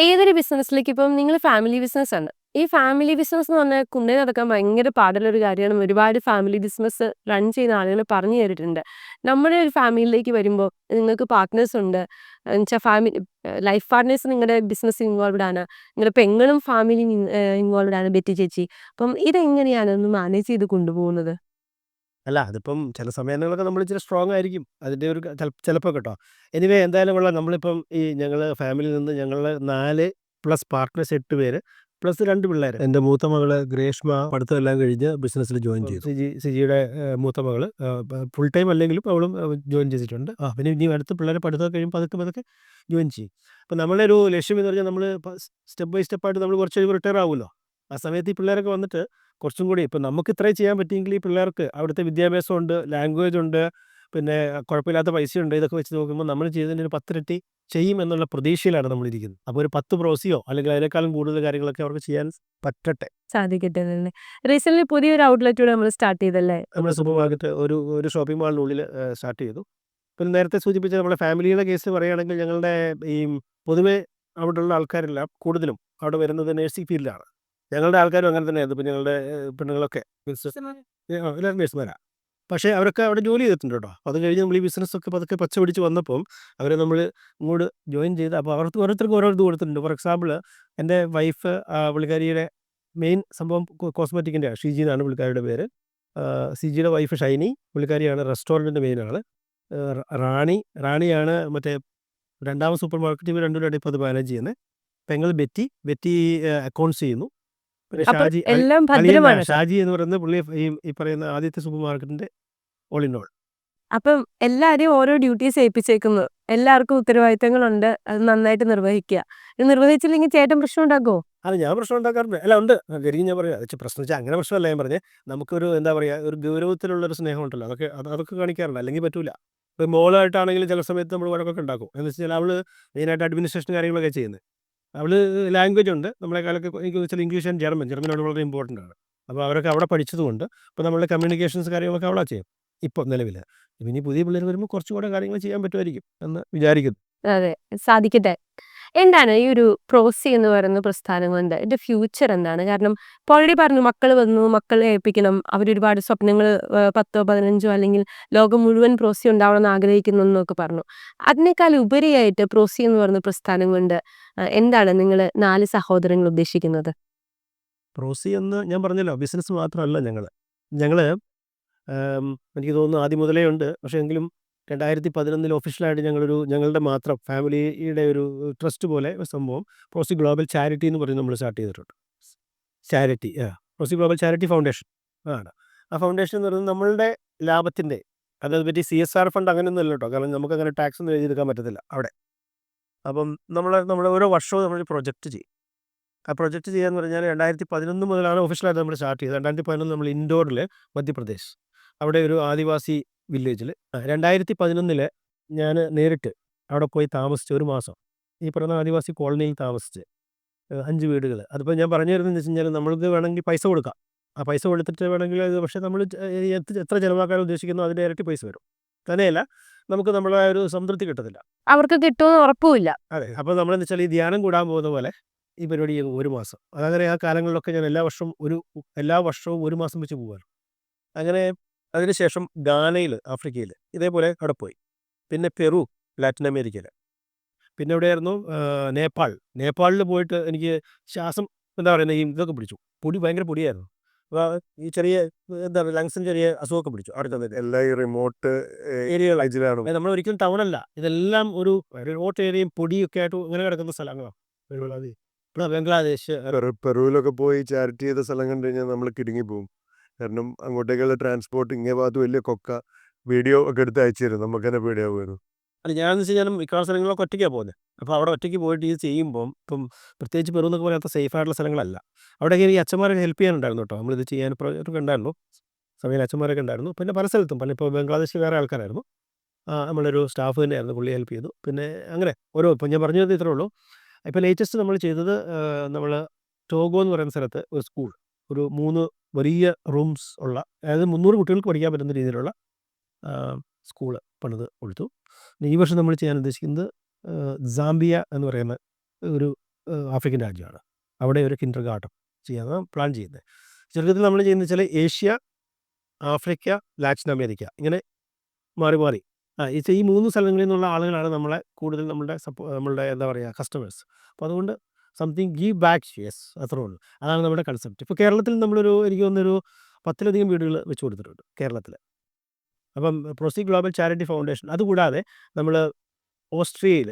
ഏതൊരു ബിസിനസ്സിലേക്ക്, ഇപ്പം നിങ്ങൾ ഫാമിലി ബിസിനസ് ആണ്. ഈ ഫാമിലി ബിസിനസ് എന്ന് പറഞ്ഞാൽ കൊണ്ടു നടക്കാൻ ഭയങ്കര പാടുള്ളൊരു കാര്യമാണ്. ഒരുപാട് ഫാമിലി ബിസിനസ് റൺ ചെയ്യുന്ന ആളുകൾ പറഞ്ഞു തന്നിട്ടുണ്ട്. നമ്മുടെ ഒരു ഫാമിലിയിലേക്ക് വരുമ്പോൾ നിങ്ങൾക്ക് പാർട്ട്നേഴ്സ് ഉണ്ട്. എന്നുവെച്ചാൽ ലൈഫ് പാർട്ട്നേഴ്സ് നിങ്ങളുടെ ബിസിനസ് ഇൻവോൾവ്ഡ് ആണ്. നിങ്ങളുടെ പെങ്ങളും ഫാമിലി ഇൻവോൾവ്ഡ് ആണ്, ബെറ്റി ചേച്ചി. അപ്പം ഇതെങ്ങനെയാണ് ഒന്ന് മാനേജ് ചെയ്ത് കൊണ്ടുപോകുന്നത്? അല്ല, അതിപ്പം ചില സമയങ്ങളിലൊക്കെ നമ്മൾ ഇച്ചിരി സ്ട്രോങ് ആയിരിക്കും. അതിൻ്റെ ഒരു ചിലപ്പോൾ കേട്ടോ. എനിവേ എന്തായാലും കൊള്ളാം. നമ്മളിപ്പം ഈ ഞങ്ങൾ ഫാമിലിയിൽ നിന്ന് ഞങ്ങൾ 4 പ്ലസ് പാർട്ട്നേഴ്സ് 8 പേര് പ്ലസ് 2 പിള്ളേർ. എൻ്റെ മൂത്ത മകള് ഗ്രേഷ്മ പഠിത്തം എല്ലാം കഴിഞ്ഞ് ബിസിനസ്സിൽ ജോയിൻ ചെയ്തു. സിജിയുടെ മൂത്ത മകള് ഫുൾ ടൈം അല്ലെങ്കിലും അവളും ജോയിൻ ചെയ്തിട്ടുണ്ട്. പിന്നെ ഇനി അടുത്ത പിള്ളേരെ പഠിത്തം കഴിയുമ്പോൾ പതുക്കെ ജോയിൻ ചെയ്യും. അപ്പം നമ്മളെ ഒരു ലക്ഷ്യം എന്ന് പറഞ്ഞാൽ നമ്മൾ സ്റ്റെപ്പ് ബൈ സ്റ്റെപ്പായിട്ട് നമ്മൾ കുറച്ച് റിട്ടയർ ആവുമല്ലോ. ആ സമയത്ത് ഈ പിള്ളേരൊക്കെ വന്നിട്ട് കുറച്ചും കൂടി ഇപ്പം നമുക്ക് ഇത്രയും ചെയ്യാൻ പറ്റിയെങ്കിൽ ഈ പിള്ളേർക്ക് അവിടുത്തെ വിദ്യാഭ്യാസമുണ്ട്, ലാംഗ്വേജ് ഉണ്ട്, പിന്നെ കുഴപ്പമില്ലാത്ത പൈസയുണ്ട്. ഇതൊക്കെ വെച്ച് നോക്കുമ്പോൾ നമ്മൾ ചെയ്തതിന് ഒരു 10 ഇരട്ടി ചെയ്യും എന്നുള്ള പ്രതീക്ഷയിലാണ് നമ്മളിരിക്കുന്നത്. അപ്പോൾ ഒരു 10 പ്രോസിയോ അല്ലെങ്കിൽ അതിനേക്കാളും കൂടുതൽ കാര്യങ്ങളൊക്കെ അവർക്ക് ചെയ്യാൻ പറ്റട്ടെ. സാധിക്കട്ടെ തന്നെ. റീസെന്റ് പുതിയൊരു ഔട്ട്ലെറ്റ് കൂടെ നമ്മൾ സ്റ്റാർട്ട് ചെയ്തല്ലേ? നമ്മുടെ സൂപ്പർ മാർക്കറ്റ് ഒരു ഷോപ്പിംഗ് മാളിനുള്ളിൽ സ്റ്റാർട്ട് ചെയ്തു. പിന്നെ നേരത്തെ സൂചിപ്പിച്ച നമ്മുടെ ഫാമിലിയുടെ കേസ് പറയുകയാണെങ്കിൽ ഞങ്ങളുടെ ഈ പൊതുവെ അവിടെയുള്ള ആൾക്കാരെല്ലാം കൂടുതലും അവിടെ വരുന്നത് നഴ്സിംഗ് ഫീൽഡിലാണ്. ഞങ്ങളുടെ ആൾക്കാരും അങ്ങനെ തന്നെയായിരുന്നു. ഇപ്പം ഞങ്ങളുടെ പെണ്ണുങ്ങളൊക്കെ എല്ലാവരും നഴ്സുമാരാണ്. പക്ഷേ അവരൊക്കെ അവിടെ ജോലി ചെയ്തിട്ടുണ്ട് കേട്ടോ. അത് കഴിഞ്ഞ് നമ്മൾ ഈ ബിസിനസ്സൊക്കെ പതുക്കെ പച്ച പിടിച്ച് വന്നപ്പം അവരെ നമ്മൾ ഇങ്ങോട്ട് ജോയിൻ ചെയ്ത്, അപ്പോൾ ഓരോരുത്തർക്കും ഓരോ ഇത് കൊടുത്തിട്ടുണ്ട്. ഫോർ എക്സാമ്പിൾ, എൻ്റെ വൈഫ്, പുള്ളിക്കാരിയുടെ മെയിൻ സംഭവം കോസ്മെറ്റിക്കിൻ്റെ, ഷിജി എന്നാണ് പുള്ളിക്കാരിയുടെ പേര്. സിജിയുടെ വൈഫ് ഷൈനി, പുള്ളിക്കാരിയാണ് റെസ്റ്റോറൻറ്റിൻ്റെ മെയിൻ ആൾ. റാണിയാണ് മറ്റേ രണ്ടാമത് സൂപ്പർ മാർക്കറ്റ്. ഇവർ രണ്ടുപേരും ഇപ്പോൾ അത് മാനേജ് ചെയ്യുന്നത്. പെങ്ങൾ ബെറ്റി അക്കൗണ്ട്സ് ചെയ്യുന്നു. പിന്നെ അപ്പൊ ഷാജി എല്ലാം ഭദ്രമാണ്. ഷാജി എന്ന് പറയുന്നത് പുള്ളി ഈ പറയുന്ന ആദ്യത്തെ സൂപ്പർ മാർക്കറ്റിൻ്റെ ഓൾ ഇൻ ഓൾ. അപ്പം എല്ലാവരെയും ഓരോ ഡ്യൂട്ടീസ് ഏൽപ്പിച്ചേക്കുന്നു. എല്ലാവർക്കും ഉത്തരവാദിത്തങ്ങളുണ്ട്. അത് നന്നായിട്ട് നിർവഹിക്കുക. ഇത് നിർവഹിച്ചില്ലെങ്കിൽ ചേട്ടൻ പ്രശ്നം ഉണ്ടാക്കുമോ? അത് ഞാൻ പ്രശ്നം ഉണ്ടാക്കാറുണ്ട്. അല്ല, ഉണ്ട്. ശരിക്കും ഞാൻ പറയാം, പ്രശ്നം വെച്ചാൽ അങ്ങനെ പ്രശ്നമല്ല. ഞാൻ പറഞ്ഞേ, നമുക്കൊരു എന്താ പറയുക, ഒരു ഗൗരവത്തിലുള്ളൊരു സ്നേഹം ഉണ്ടല്ലോ, അതൊക്കെ കാണിക്കാറുണ്ട്. അല്ലെങ്കിൽ പറ്റൂല. ഇപ്പോൾ മോളായിട്ടാണെങ്കിലും ചില സമയത്ത് നമ്മൾ വഴക്കൊക്കെ ഉണ്ടാക്കും. എന്ന് വെച്ചാൽ അവൾ മെയിനായിട്ട് അഡ്മിനിസ്ട്രേഷൻ കാര്യങ്ങളൊക്കെ ചെയ്യുന്നത്. അവൾ ലാംഗ്വേജ് ഉണ്ട് നമ്മളെക്കാളൊക്കെ. എനിക്ക് വെച്ചാൽ ഇംഗ്ലീഷ് ആൻഡ് ജർമ്മൻ വളരെ ഇമ്പോർട്ടൻ്റ് ആണ്. അപ്പോൾ അവരൊക്കെ അവിടെ പഠിച്ചതുകൊണ്ട് ഇപ്പോൾ നമ്മളുടെ കമ്മ്യൂണിക്കേഷൻസ് കാര്യങ്ങളൊക്കെ അവളാ ചെയ്യും ഇപ്പം നിലവിൽ. ഇനി പുതിയ പിള്ളേർ വരുമ്പോൾ കുറച്ചുകൂടെ കാര്യങ്ങൾ ചെയ്യാൻ പറ്റുമായിരിക്കും എന്ന് വിചാരിക്കുന്നു. അതെ, സാധിക്കട്ടെ. എന്താണ് ഈ ഒരു പ്രോസി എന്ന് പറയുന്ന പ്രസ്ഥാനം കൊണ്ട് എൻ്റെ ഫ്യൂച്ചർ എന്താണ്? കാരണം ഇപ്പോൾ ഓൾറെഡി പറഞ്ഞു മക്കൾ വന്നു, മക്കളെ ഏൽപ്പിക്കണം, അവരൊരുപാട് സ്വപ്നങ്ങൾ 10ഓ 15ഓ അല്ലെങ്കിൽ ലോകം മുഴുവൻ പ്രോസി ഉണ്ടാവണമെന്ന് ആഗ്രഹിക്കുന്നു എന്നൊക്കെ പറഞ്ഞു. അതിനേക്കാൾ ഉപരിയായിട്ട് പ്രോസി എന്ന് പറയുന്ന പ്രസ്ഥാനം കൊണ്ട് എന്താണ് നിങ്ങൾ 4 സഹോദരങ്ങൾ ഉദ്ദേശിക്കുന്നത്? പ്രോസി എന്ന് ഞാൻ പറഞ്ഞല്ലോ, ബിസിനസ് മാത്രമല്ല ഞങ്ങൾ. ഞങ്ങൾ എനിക്ക് തോന്നുന്നു ആദ്യം മുതലേ ഉണ്ട്. പക്ഷേ എങ്കിലും 2011 ഒഫീഷ്യലായിട്ട് ഞങ്ങളുടെ മാത്രം ഫാമിലിയുടെ ഒരു ട്രസ്റ്റ് പോലെ ഒരു സംഭവം പ്രോസി ഗ്ലോബൽ ചാരിറ്റി എന്ന് പറഞ്ഞ് നമ്മൾ സ്റ്റാർട്ട് ചെയ്തിട്ടുണ്ട്. ചാരിറ്റി പ്രോസി ഗ്ലോബൽ ചാരിറ്റി ഫൗണ്ടേഷൻ ആണ്. ആ ഫൗണ്ടേഷൻ എന്ന് പറയുന്നത് നമ്മളുടെ ലാഭത്തിൻ്റെ, അതത് പറ്റി CSR ഫണ്ട് അങ്ങനെയൊന്നും അല്ല കേട്ടോ. കാരണം നമുക്കങ്ങനെ ടാക്സ് ഒന്നും എഴുതിയെടുക്കാൻ പറ്റത്തില്ല അവിടെ. അപ്പം നമ്മൾ ഓരോ വർഷവും നമ്മൾ പ്രൊജക്റ്റ് ചെയ്യും. ആ പ്രൊജക്റ്റ് ചെയ്യാന്ന് പറഞ്ഞാൽ 2011 മുതലാണ് ഒഫീഷ്യലായിട്ട് നമ്മൾ സ്റ്റാർട്ട് ചെയ്തത്. 2011 നമ്മൾ ഇൻഡോറിൽ മധ്യപ്രദേശ്, അവിടെ ഒരു ആദിവാസി വില്ലേജിൽ 2011 ഞാൻ നേരിട്ട് അവിടെ പോയി താമസിച്ച് ഒരു മാസം ഈ പറയുന്ന ആദിവാസി കോളനിയിൽ താമസിച്ച് 5 വീടുകൾ. അതിപ്പോൾ ഞാൻ പറഞ്ഞു തരുന്നതെന്ന് വെച്ച് കഴിഞ്ഞാൽ നമ്മൾക്ക് വേണമെങ്കിൽ പൈസ കൊടുക്കാം. ആ പൈസ കൊടുത്തിട്ട് വേണമെങ്കിൽ പക്ഷേ നമ്മൾ എത്ര ചിലവാക്കാൻ ഉദ്ദേശിക്കുന്നു അതിൻ്റെ ഇരട്ടി പൈസ വരും. തന്നെയല്ല, നമുക്ക് നമ്മളെ ഒരു സംതൃപ്തി കിട്ടത്തില്ല. അവർക്ക് കിട്ടുമെന്ന് ഉറപ്പുമില്ല. അതെ. അപ്പോൾ നമ്മളെന്ന് വെച്ചാൽ ഈ ധ്യാനം കൂടാൻ പോകുന്ന പോലെ ഈ പരിപാടി ഒരു മാസം. അതങ്ങനെ ആ കാലങ്ങളിലൊക്കെ ഞാൻ എല്ലാ വർഷവും ഒരു മാസം വെച്ച് പോകുമായിരുന്നു. അങ്ങനെ അതിനുശേഷം ഗാനയിൽ, ആഫ്രിക്കയിൽ ഇതേപോലെ അവിടെ പോയി. പിന്നെ പെറു, ലാറ്റിൻ അമേരിക്കയിൽ. പിന്നെ എവിടെയായിരുന്നു? നേപ്പാളിൽ പോയിട്ട് എനിക്ക് ശ്വാസം എന്താ പറയുന്നത്, ഈ ഇതൊക്കെ പിടിച്ചു. ഭയങ്കര പൊടിയായിരുന്നു. അപ്പോൾ ഈ ചെറിയ എന്താ പറയുക, ലങ്സിന് ചെറിയ അസുഖമൊക്കെ പിടിച്ചു അവിടെ ചെന്നിട്ട്. എല്ലാം ഈ റിമോട്ട് ഏരിയകളാണ്. ഏരിയയിലാണ്. നമ്മൾ ഒരിക്കലും ടൗണല്ല, ഇതെല്ലാം ഒരു റിമോട്ട് ഏരിയയും പൊടിയൊക്കെ ആയിട്ട് ഇങ്ങനെ കിടക്കുന്ന സ്ഥലങ്ങളാണ്. ബംഗ്ലാദേശ്. പെറുവിലൊക്കെ പോയി ചാരിറ്റി ചെയ്ത സ്ഥലം കണ്ടു കഴിഞ്ഞാൽ നമ്മൾ കിടുങ്ങി പോകും. കാരണം അങ്ങോട്ടേക്കുള്ള ട്രാൻസ്പോർട്ട് ഇങ്ങേ ഭാഗത്ത് വലിയ വീഡിയോ ഒക്കെ എടുത്ത് അയച്ചു തരും. നമുക്ക് തന്നെ പേടിയാവുമായിരുന്നു. അല്ല, ഞാനെന്ന് വെച്ച് കഴിഞ്ഞാൽ മിക്ക സ്ഥലങ്ങളിലൊക്കെ ഒറ്റയ്ക്കാണ് പോകുന്നത്. അപ്പോൾ അവിടെ ഒറ്റയ്ക്ക് പോയിട്ട് ഇത് ചെയ്യുമ്പം ഇപ്പം പ്രത്യേകിച്ച് പെറു എന്നൊക്കെ പറയാത്ത സേഫ് ആയിട്ടുള്ള സ്ഥലങ്ങളല്ല. അവിടെയൊക്കെ ഈ അച്ഛന്മാരൊക്കെ ഹെൽപ്പ് ചെയ്യാനുണ്ടായിരുന്നു കേട്ടോ. നമ്മളിത് ചെയ്യാൻ ഒക്കെ ഉണ്ടായിരുന്നു, സമയം അച്ഛന്മാരൊക്കെ ഉണ്ടായിരുന്നു. പിന്നെ പല സ്ഥലത്തും ഇപ്പോൾ ബംഗ്ലാദേശിൽ വേറെ ആൾക്കാരായിരുന്നു. നമ്മളൊരു സ്റ്റാഫ് തന്നെയായിരുന്നു, പുള്ളി ഹെൽപ്പ് ചെയ്തു. പിന്നെ അങ്ങനെ ഇപ്പം ഞാൻ പറഞ്ഞത് ഇത്രേ ഉള്ളൂ. ഇപ്പോൾ ലേറ്റസ്റ്റ് നമ്മൾ ചെയ്തത് നമ്മൾ ടോഗോ എന്ന് പറയുന്ന സ്ഥലത്ത് ഒരു സ്കൂൾ, ഒരു 3 വലിയ റൂംസ് ഉള്ള, അതായത് 300 കുട്ടികൾക്ക് പഠിക്കാൻ പറ്റുന്ന രീതിയിലുള്ള സ്കൂള് പണിത് കൊടുത്തു. ഈ വർഷം നമ്മൾ ചെയ്യാൻ ഉദ്ദേശിക്കുന്നത് സാംബിയ എന്ന് പറയുന്ന ഒരു ആഫ്രിക്കൻ രാജ്യമാണ്. അവിടെ ഒരു കിൻഡർ ഗാർട്ടൻ ചെയ്യാനാണ് പ്ലാൻ ചെയ്യുന്നത്. ചുരുക്കത്തിൽ നമ്മൾ ചെയ്യുന്നത് വെച്ചാൽ ഏഷ്യ, ആഫ്രിക്ക, ലാറ്റിൻ അമേരിക്ക ഇങ്ങനെ മാറി മാറി ഈ 3 സ്ഥലങ്ങളിൽ നിന്നുള്ള ആളുകളാണ് നമ്മളെ കൂടുതൽ നമ്മളുടെ എന്താ പറയുക കസ്റ്റമേഴ്സ്. അപ്പോൾ അതുകൊണ്ട് സംതിങ് ഗീവ് ബാക്ക്. യെസ്, അത്രേ ഉള്ളൂ. അതാണ് നമ്മുടെ കൺസെപ്റ്റ്. ഇപ്പോൾ കേരളത്തിൽ എനിക്ക് തോന്നുന്നൊരു 10ലധികം വീടുകൾ വെച്ച് കൊടുത്തിട്ടുണ്ട് കേരളത്തിൽ. അപ്പം പ്രോസി ഗ്ലോബൽ ചാരിറ്റി ഫൗണ്ടേഷൻ. അതുകൂടാതെ നമ്മൾ ഓസ്ട്രിയയിൽ,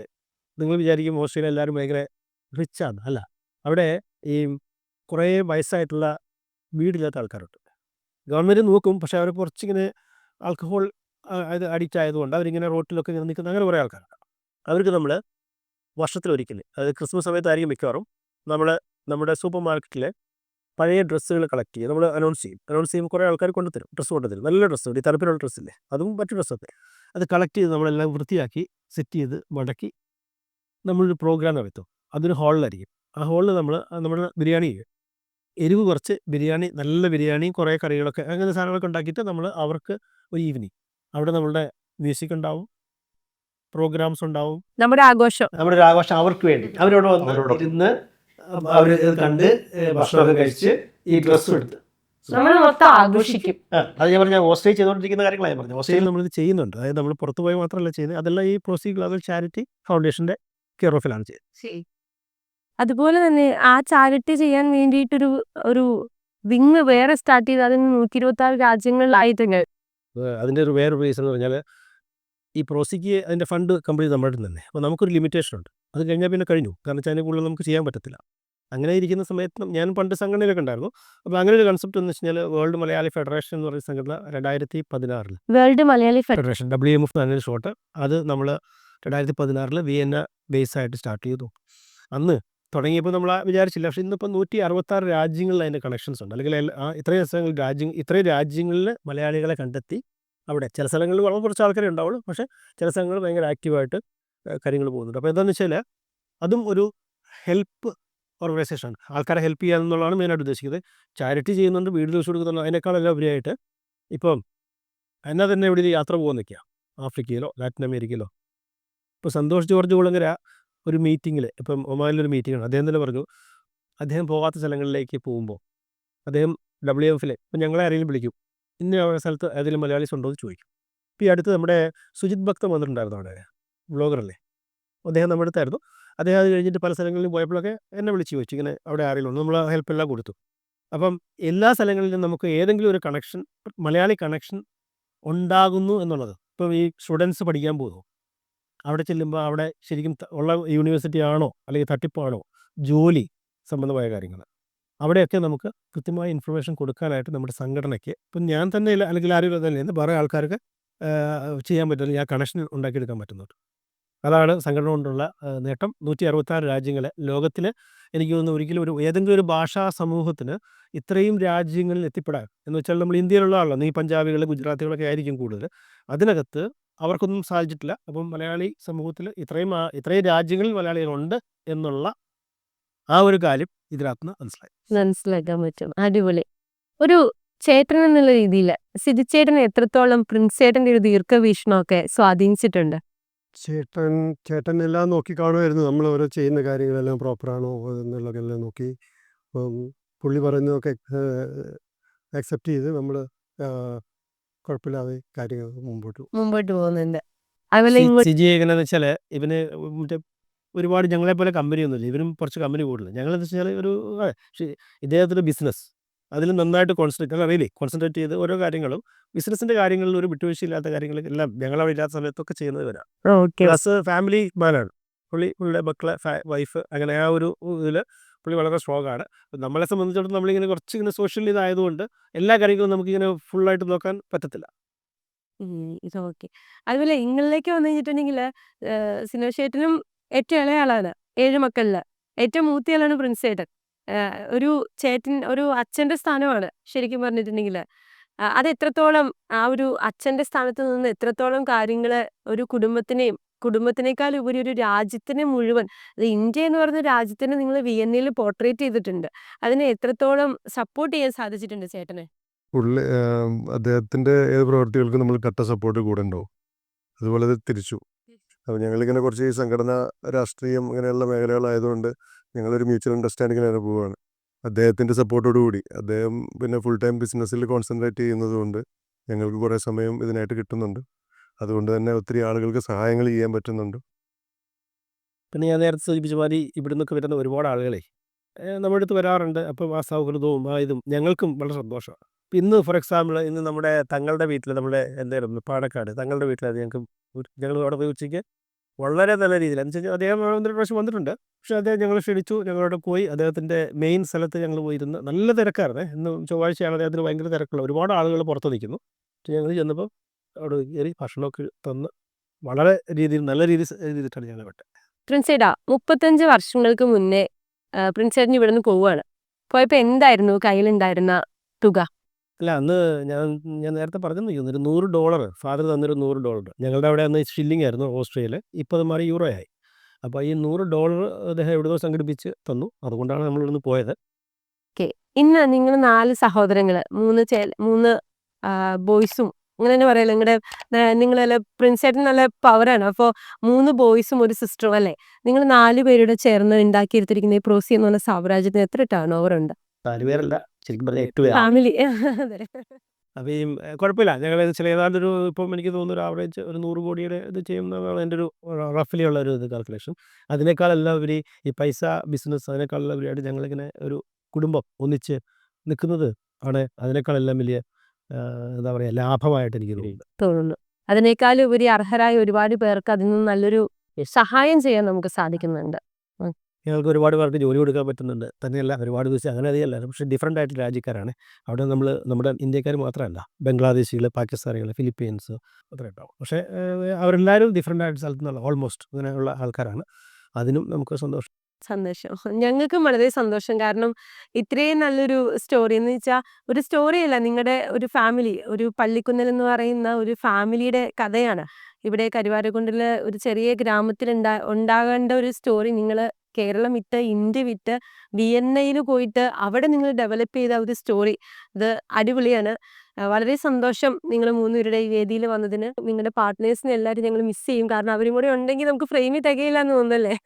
നിങ്ങൾ വിചാരിക്കും ഓസ്ട്രിയയിൽ എല്ലാവരും ഭയങ്കര റിച്ചാണ്. അല്ല, അവിടെ ഈ കുറേ വയസ്സായിട്ടുള്ള വീടില്ലാത്ത ആൾക്കാരുണ്ട്. ഗവൺമെൻറ് നോക്കും, പക്ഷേ അവർ കുറച്ചിങ്ങനെ ആൽക്കഹോൾ അത് അഡിക്റ്റ് ആയതുകൊണ്ട് അവരിങ്ങനെ റോട്ടിലൊക്കെ ഇങ്ങനെ നിൽക്കുന്ന അങ്ങനെ കുറേ ആൾക്കാരുണ്ട്. അവർക്ക് നമ്മൾ വർഷത്തിലൊരിക്കൽ, അതായത് ക്രിസ്മസ് സമയത്തായിരിക്കും മിക്കവാറും, നമ്മുടെ സൂപ്പർ മാർക്കറ്റിൽ പഴയ ഡ്രസ്സുകൾ കളക്ട് ചെയ്യും. നമ്മൾ അനൗൺസ് ചെയ്യുമ്പോൾ കുറേ ആൾക്കാർ കൊണ്ടുതരും, ഡ്രസ്സ് കൊണ്ടുതരും. നല്ല ഡ്രസ്സ്, ഈ തരത്തിലുള്ള ഡ്രസ്സില്ലേ, അതും മറ്റു ഡ്രസ്സൊക്കെ. അത് കളക്ട് ചെയ്ത് നമ്മളെല്ലാം വൃത്തിയാക്കി സെറ്റ് ചെയ്ത് മടക്കി നമ്മളൊരു പ്രോഗ്രാം നടത്തും. അതൊരു ഹാളിലായിരിക്കും. ആ ഹാളിൽ നമ്മൾ ബിരിയാണി ചെയ്യും. എരിവ് കുറച്ച് ബിരിയാണി, നല്ല ബിരിയാണിയും കുറേ കറികളൊക്കെ അങ്ങനെ സാധനങ്ങളൊക്കെ ഉണ്ടാക്കിയിട്ട് നമ്മൾ അവർക്ക് ഒരു ഈവനിങ് അവിടെ നമ്മളുടെ മ്യൂസിക് ഉണ്ടാവും, പ്രോഗ്രാംസ് ഉണ്ടാവും, നമ്മുടെ ആഘോഷം അവർക്ക് വേണ്ടി. അവരോട് ഇരുന്ന് അവർ കണ്ട് ഭക്ഷണമൊക്കെ കഴിച്ച് ഈ ഡ്രസ്സും എടുത്ത് നമ്മൾ മൊത്തം ആഘോഷിക്കും. അത് ഞാൻ പറഞ്ഞ ഓസ്ട്രേലിയ ചെയ്തുകൊണ്ടിരിക്കുന്ന കാര്യങ്ങളാണ് ഞാൻ പറഞ്ഞത്. ഓസ്ട്രേലിയയിൽ നമ്മളിത് ചെയ്യുന്നുണ്ട്. അതായത് നമ്മൾ പുറത്ത് പോയി മാത്രമല്ല ചെയ്യുന്നത്, അതെല്ലാം ഈ പ്രോസി ഗ്ലോബൽ ചാരിറ്റി ഫൗണ്ടേഷൻ്റെ കെയർ ഓഫിലാണ് ചെയ്യുന്നത്. അതുപോലെ തന്നെ ആ ചാരിറ്റി ചെയ്യാൻ വേണ്ടിയിട്ടൊരു വിങ് വേറെ സ്റ്റാർട്ട് ചെയ്ത് അതിന് 126 രാജ്യങ്ങളിലായിട്ടുണ്ട്. അതിൻ്റെ വേറൊരു റീസൺ എന്ന് പറഞ്ഞാൽ ഈ പ്രോസിക്ക് അതിൻ്റെ ഫണ്ട് കംപ്ലീറ്റ് നമ്മുടെ അടുത്ത് തന്നെ. അപ്പോൾ നമുക്കൊരു ലിമിറ്റേഷൻ ഉണ്ട്. അത് കഴിഞ്ഞാൽ പിന്നെ കഴിഞ്ഞു. കാരണം വെച്ചാൽ അതിന് കൂടുതൽ നമുക്ക് ചെയ്യാൻ പറ്റത്തില്ല. അങ്ങനെ ഇരിക്കുന്ന സമയത്ത് ഞാൻ പണ്ട് സംഘടനയിലൊക്കെ ഉണ്ടായിരുന്നു. അപ്പോൾ അങ്ങനെ ഒരു കൺസെപ്റ്റ് എന്ന് വെച്ച് കഴിഞ്ഞാൽ വേൾഡ് മലയാളി ഫെഡറേഷൻ എന്ന് പറയുന്ന സംഘടന 2016 വേൾഡ് മലയാളി ഫെഡറേഷൻ, WMF എന്നൊരു ഷോട്ട്, അത് നമ്മൾ 2016 വിയന്ന ബേസ് ആയിട്ട് സ്റ്റാർട്ട് ചെയ്തു. അന്ന് തുടങ്ങിയപ്പോൾ നമ്മൾ വിചാരിച്ചില്ല. പക്ഷേ ഇന്നിപ്പോൾ 166 രാജ്യങ്ങളിൽ അതിൻ്റെ കണക്ഷൻസ് ഉണ്ട്. അല്ലെങ്കിൽ ഇത്രയും രാജ്യങ്ങളിൽ മലയാളികളെ കണ്ടെത്തി അവിടെ ചില സ്ഥലങ്ങളിൽ വളരെ കുറച്ച് ആൾക്കാരെ ഉണ്ടാവുള്ളൂ. പക്ഷേ ചില സ്ഥലങ്ങളിൽ ഭയങ്കര ആക്റ്റീവായിട്ട് കാര്യങ്ങൾ പോകുന്നുണ്ട്. അപ്പോൾ എന്താണെന്ന് വെച്ചാൽ അതും ഒരു ഹെൽപ്പ് ഓർഗനൈസേഷനാണ്. ആൾക്കാരെ ഹെൽപ്പ് ചെയ്യുക എന്നുള്ളതാണ് മെയിനായിട്ട് ഉദ്ദേശിക്കുന്നത്. ചാരിറ്റി ചെയ്യുന്നുണ്ട്, വീട് വെച്ച് കൊടുക്കുന്നുണ്ട്. അതിനേക്കാളെല്ലാം ഉപരിയായിട്ട് ഇപ്പം എന്നാൽ തന്നെ ഇവിടെ യാത്ര പോകുന്നൊക്കെയാണ്, ആഫ്രിക്കയിലോ ലാറ്റിൻ അമേരിക്കയിലോ. ഇപ്പോൾ സന്തോഷ് ജോർജ് കുളങ്ങര ഒരു മീറ്റിങ്ങിൽ ഇപ്പം ഒമാനിലൊരു മീറ്റിംഗാണ്. അദ്ദേഹം തന്നെ പറഞ്ഞു അദ്ദേഹം പോകാത്ത സ്ഥലങ്ങളിലേക്ക് പോകുമ്പോൾ അദ്ദേഹം WFൽ ഇപ്പം ഞങ്ങളെ ആരെങ്കിലും വിളിക്കും, ഇന്ന സ്ഥലത്ത് ഏതെങ്കിലും മലയാളീസ് ഉണ്ടോ എന്ന് ചോദിക്കും. ഇപ്പോൾ ഈ അടുത്ത് നമ്മുടെ സുജിത് ഭക്തം വന്നിട്ടുണ്ടായിരുന്നു, അവിടെ വ്ളോഗറല്ലേ, അദ്ദേഹം നമ്മുടെ അടുത്തായിരുന്നു. അദ്ദേഹം അത് കഴിഞ്ഞിട്ട് പല സ്ഥലങ്ങളിലും പോയപ്പോഴൊക്കെ എന്നെ വിളിച്ച് ചോദിച്ചു ഇങ്ങനെ അവിടെ ആരെങ്കിലും ഉണ്ടോ, നമ്മൾ ഹെൽപ്പ് എല്ലാം കൊടുത്തു. അപ്പം എല്ലാ സ്ഥലങ്ങളിലും നമുക്ക് ഏതെങ്കിലും ഒരു കണക്ഷൻ, മലയാളി കണക്ഷൻ ഉണ്ടാകുന്നു എന്നുള്ളത്. ഇപ്പം ഈ സ്റ്റുഡൻസ് പഠിക്കാൻ പോകുന്നു, അവിടെ ചെല്ലുമ്പോൾ അവിടെ ശരിക്കും ഉള്ള യൂണിവേഴ്സിറ്റി ആണോ അല്ലെങ്കിൽ തട്ടിപ്പാണോ, ജോലി സംബന്ധമായ കാര്യങ്ങൾ, അവിടെയൊക്കെ നമുക്ക് കൃത്യമായ ഇൻഫർമേഷൻ കൊടുക്കാനായിട്ട് നമ്മുടെ സംഘടനയ്ക്ക്, ഇപ്പം ഞാൻ തന്നെ ഇല്ല അല്ലെങ്കിൽ ആരും തന്നെ വേറെ ആൾക്കാർക്ക് ചെയ്യാൻ പറ്റുന്ന ആ കണക്ഷൻ ഉണ്ടാക്കിയെടുക്കാൻ പറ്റുന്നുണ്ട്. അതാണ് സംഘടന കൊണ്ടുള്ള നേട്ടം. 166 രാജ്യങ്ങൾ ലോകത്തിൽ, എനിക്ക് തോന്നുന്നു ഒരിക്കലും ഏതെങ്കിലും ഒരു ഭാഷാ സമൂഹത്തിന് ഇത്രയും രാജ്യങ്ങളിൽ എത്തിപ്പെടാൻ, എന്ന് വെച്ചാൽ നമ്മൾ ഇന്ത്യയിലുള്ള ആളാണ്, ഈ പഞ്ചാബികൾ ഗുജറാത്തികളൊക്കെ ആയിരിക്കും കൂടുതൽ, അതിനകത്ത് അവർക്കൊന്നും സാധിച്ചിട്ടില്ല. അപ്പം മലയാളി സമൂഹത്തിൽ ഇത്രയും രാജ്യങ്ങളിൽ മലയാളികളുണ്ട് എന്നുള്ള ആ ഒരു കാര്യം ഇതിനകത്ത് മനസ്സിലാക്കാൻ പറ്റും. അടിപൊളി. ഒരു ചേട്ടൻ എന്നുള്ള രീതിയിൽ സിജിച്ചേട്ടനെ എത്രത്തോളം പ്രിൻസ് ചേട്ടൻ്റെ ഒരു ദീർഘവീക്ഷണമൊക്കെ സ്വാധീനിച്ചിട്ടുണ്ട്? ചേട്ടൻ എല്ലാം നോക്കി കാണുമായിരുന്നു. നമ്മൾ ഓരോ ചെയ്യുന്ന കാര്യങ്ങളെല്ലാം പ്രോപ്പറാണോ എന്നുള്ളതെല്ലാം നോക്കി പുള്ളി പറയുന്നതൊക്കെ അക്സെപ്റ്റ് ചെയ്ത് നമ്മൾ കുഴപ്പമില്ലാതെ കാര്യങ്ങൾ മുമ്പോട്ട് പോകുന്നുണ്ട്. അതുപോലെ സിജി എങ്ങനെയാണെന്ന് വെച്ചാൽ ഇവന് മറ്റേ ഒരുപാട് ഞങ്ങളെ പോലെ കമ്പനിയൊന്നുമില്ല, ഇവനും കുറച്ച് കമ്പനി കൂടുതൽ. ഞങ്ങളെന്ന് വെച്ചാൽ ഒരു ഇദ്ദേഹത്തിൻ്റെ ബിസിനസ് അതിൽ നന്നായിട്ട് കോൺസെൻട്രേറ്റ് ചെയ്ത് ഓരോ കാര്യങ്ങളും, ബിസിനസ്സിൻ്റെ കാര്യങ്ങളിൽ ഒരു വിട്ടുവീഴ്ചയില്ലാത്ത കാര്യങ്ങളെല്ലാം ഞങ്ങളവിടെ ഇല്ലാത്ത സമയത്തൊക്കെ ചെയ്യുന്നത് വരാം. പ്ലസ് ഫാമിലി മാനാണ് പുള്ളിയുടെ മക്കളെ വൈഫ്, അങ്ങനെ ആ ഒരു ഇതിൽ പുള്ളി വളരെ സ്ട്രോങ് ആണ്. നമ്മളെ സംബന്ധിച്ചിടത്തോളം നമ്മളിങ്ങനെ കുറച്ച് ഇങ്ങനെ സോഷ്യൽ ഇതായതുകൊണ്ട് എല്ലാ കാര്യങ്ങളും നമുക്കിങ്ങനെ ഫുള്ളായിട്ട് നോക്കാൻ പറ്റത്തില്ല. ഇത് ഓക്കെ. അതുപോലെ ഇങ്ങളിലേക്ക് വന്നു കഴിഞ്ഞിട്ടുണ്ടെങ്കിൽ സിനോഷേട്ടനും ഏറ്റവും ഇളയ ആളാണ് 7 മക്കളിൽ. ഏറ്റവും മൂത്തയാളാണ് പ്രിൻസ് ചേട്ടൻ. ഒരു ചേട്ടൻ, ഒരു അച്ഛൻ്റെ സ്ഥാനമാണ് ശരിക്കും പറഞ്ഞിട്ടുണ്ടെങ്കിൽ. അത് എത്രത്തോളം ആ ഒരു അച്ഛൻ്റെ സ്ഥാനത്ത് നിന്ന് എത്രത്തോളം കാര്യങ്ങൾ ഒരു കുടുംബത്തിനേക്കാൾ ഉപരി ഒരു രാജ്യത്തിനെ മുഴുവൻ, അത് ഇന്ത്യ എന്ന് പറഞ്ഞ രാജ്യത്തിനെ നിങ്ങൾ വിയന്നയിൽ പോർട്രേറ്റ് ചെയ്തിട്ടുണ്ട്. അതിനെ എത്രത്തോളം സപ്പോർട്ട് ചെയ്യാൻ സാധിച്ചിട്ടുണ്ട് ചേട്ടനെ? പുള്ളി അദ്ദേഹത്തിൻ്റെ ഏത് പ്രവൃത്തികൾക്കും നമ്മൾ കട്ട സപ്പോർട്ട് കൂടെ ഉണ്ടാവും. അതുപോലെ അത് തിരിച്ചു. അപ്പോൾ ഞങ്ങളിങ്ങനെ കുറച്ച് ഈ സംഘടന, രാഷ്ട്രീയം ഇങ്ങനെയുള്ള മേഖലകളായതുകൊണ്ട് ഞങ്ങളൊരു മ്യൂച്വൽ അണ്ടർസ്റ്റാൻഡിങ്ങിനാണ് പോവുകയാണ്. അദ്ദേഹത്തിൻ്റെ സപ്പോർട്ടോടുകൂടി, അദ്ദേഹം പിന്നെ ഫുൾ ടൈം ബിസിനസ്സിൽ കോൺസെൻട്രേറ്റ് ചെയ്യുന്നതുകൊണ്ട് ഞങ്ങൾക്ക് കുറേ സമയം ഇതിനായിട്ട് കിട്ടുന്നുണ്ട്. അതുകൊണ്ട് തന്നെ ഒത്തിരി ആളുകൾക്ക് സഹായങ്ങൾ ചെയ്യാൻ പറ്റുന്നുണ്ട്. പിന്നെ ഞാൻ നേരത്തെ സൂചിപ്പിച്ച മാതിരി ഇവിടെ നിന്നൊക്കെ വരുന്ന ഒരുപാട് ആളുകളെ നമ്മുടെ അടുത്ത് വരാറുണ്ട്. അപ്പം ആ സൗഹൃദവും ആ ഇതും ഞങ്ങൾക്കും വളരെ സന്തോഷമാണ്. ഇപ്പം ഇന്ന് ഫോർ എക്സാമ്പിൾ ഇന്ന് നമ്മുടെ തങ്ങളുടെ വീട്ടിൽ, നമ്മുടെ എന്തായിരുന്നു പാണക്കാട് തങ്ങളുടെ വീട്ടിൽ, അത് ഞങ്ങൾ അവിടെ പോയി ഉച്ചയ്ക്ക് വളരെ നല്ല രീതിയിൽ, എന്ന് വെച്ചാൽ അദ്ദേഹം 1-2 പ്രാവശ്യം വന്നിട്ടുണ്ട്. പക്ഷേ അദ്ദേഹം ഞങ്ങൾ ക്ഷണിച്ചു, ഞങ്ങളവിടെ പോയി അദ്ദേഹത്തിൻ്റെ മെയിൻ സ്ഥലത്ത് ഞങ്ങൾ പോയിരുന്ന്, നല്ല തിരക്കായിരുന്നേ, ഇന്ന് ചൊവ്വാഴ്ചയാണ്, അദ്ദേഹത്തിന് ഭയങ്കര തിരക്കുള്ള ഒരുപാട് ആളുകൾ പുറത്ത് നിൽക്കുന്നു. പക്ഷേ ഞങ്ങൾ ചെന്നപ്പോൾ അവിടെ കയറി ഭക്ഷണമൊക്കെ തന്ന് വളരെ നല്ല രീതിയിലാണ് ഞങ്ങൾ വിട്ടത്. പ്രിൻസ് ചേട്ടാ, 35 വർഷങ്ങൾക്ക് മുന്നേ പ്രിൻസ് ചേട്ടൻ ഇവിടെ നിന്ന് പോവുകയാണ്. പോയപ്പോൾ എന്തായിരുന്നു കയ്യിലുണ്ടായിരുന്ന തുക? അല്ല, അന്ന് ഞാൻ നേരത്തെ പറഞ്ഞെന്ന് തോന്നുന്നു, $100 ഫാദർ തന്നൊരു $100. ഞങ്ങളുടെ അവിടെ അന്ന് ഷില്ലിംഗ് ആയിരുന്നു ഓസ്ട്രേലിയയിൽ, ഇപ്പോൾ അത് മാറി യൂറോ ആയി. അപ്പോൾ ഈ $100 അദ്ദേഹം എവിടുന്നോ സംഘടിപ്പിച്ച് തന്നു. അതുകൊണ്ടാണ് നമ്മൾ ഇവിടുന്ന് പോയത്. ഇന്ന് നിങ്ങൾ 4 സഹോദരങ്ങൾ, 3 ബോയ്സും, അങ്ങനെ തന്നെ പറയാലോ, നിങ്ങളെല്ലാം പ്രിൻസ് ചേട്ടൻ നല്ല പവറാണ്. അപ്പോൾ 3 ബോയ്സും ഒരു സിസ്റ്ററും അല്ലേ, നിങ്ങൾ 4 പേരുടെ ചേർന്ന് ഉണ്ടാക്കിയെടുത്തിരിക്കുന്ന ഈ പ്രോസി എന്ന് പറഞ്ഞ സാമ്രാജ്യത്തിന് എത്ര ടേൺ ഓവർ ഉണ്ട്? 4 പേരല്ല, ശരിക്കും പറഞ്ഞാൽ 8 പേര്. ഫാമിലി. അപ്പോൾ ഈ കുഴപ്പമില്ല, ഞങ്ങൾ ചില ഏതാണ്ടൊരു, ഇപ്പം എനിക്ക് തോന്നുന്നു ഒരു ആവറേജ് ഒരു 100 കോടിയുടെ ഇത് ചെയ്യുന്നതാണ് എൻ്റെ ഒരു റഫ്ലി ഉള്ള ഒരു കാൽക്കുലേഷൻ. അതിനേക്കാളെല്ലാം ഉപരി ഈ പൈസ ബിസിനസ്, അതിനേക്കാളെല്ലാം ഉപരിയായിട്ട് ഞങ്ങളിങ്ങനെ ഒരു കുടുംബം ഒന്നിച്ച് നിൽക്കുന്നത് ആണ് അതിനേക്കാളെല്ലാം വലിയ എന്താ പറയുക ലാഭമായിട്ട് എനിക്ക് തോന്നുന്നു. അതിനേക്കാൾ ഉപരി അർഹരായ ഒരുപാട് പേർക്ക് അതിൽ നിന്ന് നല്ലൊരു സഹായം ചെയ്യാൻ നമുക്ക് സാധിക്കുന്നുണ്ട്. ഞങ്ങൾക്ക് ഒരുപാട് പേർക്ക് ജോലി കൊടുക്കാൻ പറ്റുന്നുണ്ട്. തന്നെയല്ല, ഒരുപാട് ദിവസം അങ്ങനെ അധികമല്ല, പക്ഷേ ഡിഫറൻ്റ് ആയിട്ട് രാജ്യക്കാരാണ് അവിടെ. നമ്മുടെ ഇന്ത്യക്കാർ മാത്രമല്ല, ബംഗ്ലാദേശികൾ, പാകിസ്ഥാനികൾ, ഫിലിപ്പീൻസ് അത്രയും ഉണ്ടാവും. പക്ഷേ അവരെല്ലാവരും ഡിഫറൻ്റ് ആയിട്ട് സ്ഥലത്തു നിന്നുള്ള ഓൾമോസ്റ്റ് അങ്ങനെയുള്ള ആൾക്കാരാണ്. അതിനും നമുക്ക് സന്തോഷം. ഞങ്ങൾക്കും വളരെ സന്തോഷം. കാരണം ഇത്രയും നല്ലൊരു സ്റ്റോറി എന്ന് വെച്ചാൽ, ഒരു സ്റ്റോറിയല്ല, നിങ്ങളുടെ ഒരു ഫാമിലി, ഒരു പള്ളിക്കുന്നൽ എന്ന് പറയുന്ന ഒരു ഫാമിലിയുടെ കഥയാണ്. ഇവിടെ കരുവാരക്കുണ്ടിൽ ഒരു ചെറിയ ഗ്രാമത്തിൽ ഉണ്ടാകേണ്ട ഒരു സ്റ്റോറി നിങ്ങൾ കേരളം വിട്ട്, ഇന്ത്യ വിട്ട്, വിയന്നയിൽ പോയിട്ട് അവിടെ നിങ്ങൾ ഡെവലപ്പ് ചെയ്ത ഒരു സ്റ്റോറി, ഇത് അടിപൊളിയാണ്. വളരെ സന്തോഷം നിങ്ങൾ 3 പേരുടെ ഈ വേദിയിൽ വന്നതിന്. നിങ്ങളുടെ പാർട്ട്നേഴ്സിനെ എല്ലാവരും ഞങ്ങൾ മിസ് ചെയ്യും. കാരണം അവരും കൂടെ ഉണ്ടെങ്കിൽ നമുക്ക് ഫ്രെയിമിൽ തികയില്ലാന്ന് തോന്നുന്നല്ലേ?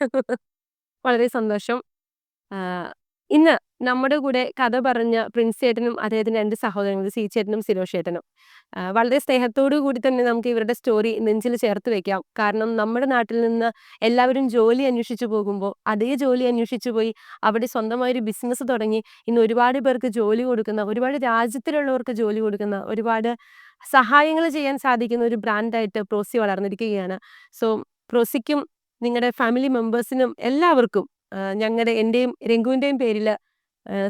വളരെ സന്തോഷം. ആഹ് ഇന്ന് നമ്മുടെ കൂടെ കഥ പറഞ്ഞ പ്രിൻസ് ചേട്ടനും അദ്ദേഹത്തിന്റെ 2 സഹോദരങ്ങൾ സി ചേട്ടനും സിരോഷ് ചേട്ടനും. വളരെ സ്നേഹത്തോടു കൂടി തന്നെ നമുക്ക് ഇവരുടെ സ്റ്റോറി നെഞ്ചിൽ ചേർത്ത് വെക്കാം. കാരണം നമ്മുടെ നാട്ടിൽ നിന്ന് എല്ലാവരും ജോലി അന്വേഷിച്ചു പോകുമ്പോൾ അതേ ജോലി അന്വേഷിച്ചു പോയി അവിടെ സ്വന്തമായൊരു ബിസിനസ് തുടങ്ങി ഇന്ന് ഒരുപാട് പേർക്ക് ജോലി കൊടുക്കുന്ന, ഒരുപാട് രാജ്യത്തിലുള്ളവർക്ക് ജോലി കൊടുക്കുന്ന, ഒരുപാട് സഹായങ്ങൾ ചെയ്യാൻ സാധിക്കുന്ന ഒരു ബ്രാൻഡായിട്ട് പ്രോസി വളർന്നിരിക്കുകയാണ്. സോ പ്രോസിക്കും നിങ്ങളുടെ ഫാമിലി മെമ്പേഴ്സിനും എല്ലാവർക്കും എൻ്റെയും രഘുവിൻ്റെയും പേരിൽ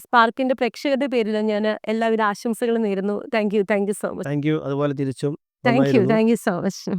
സ്പാർക്കിന്റെ പ്രേക്ഷകരുടെ പേരിൽ ഞാൻ എല്ലാവിധ ആശംസകളും നേരുന്നു. Thank you so much. Thank you. അതുപോലെ തിരിച്ചും താങ്ക് നന്നായിരുന്നു. You so much.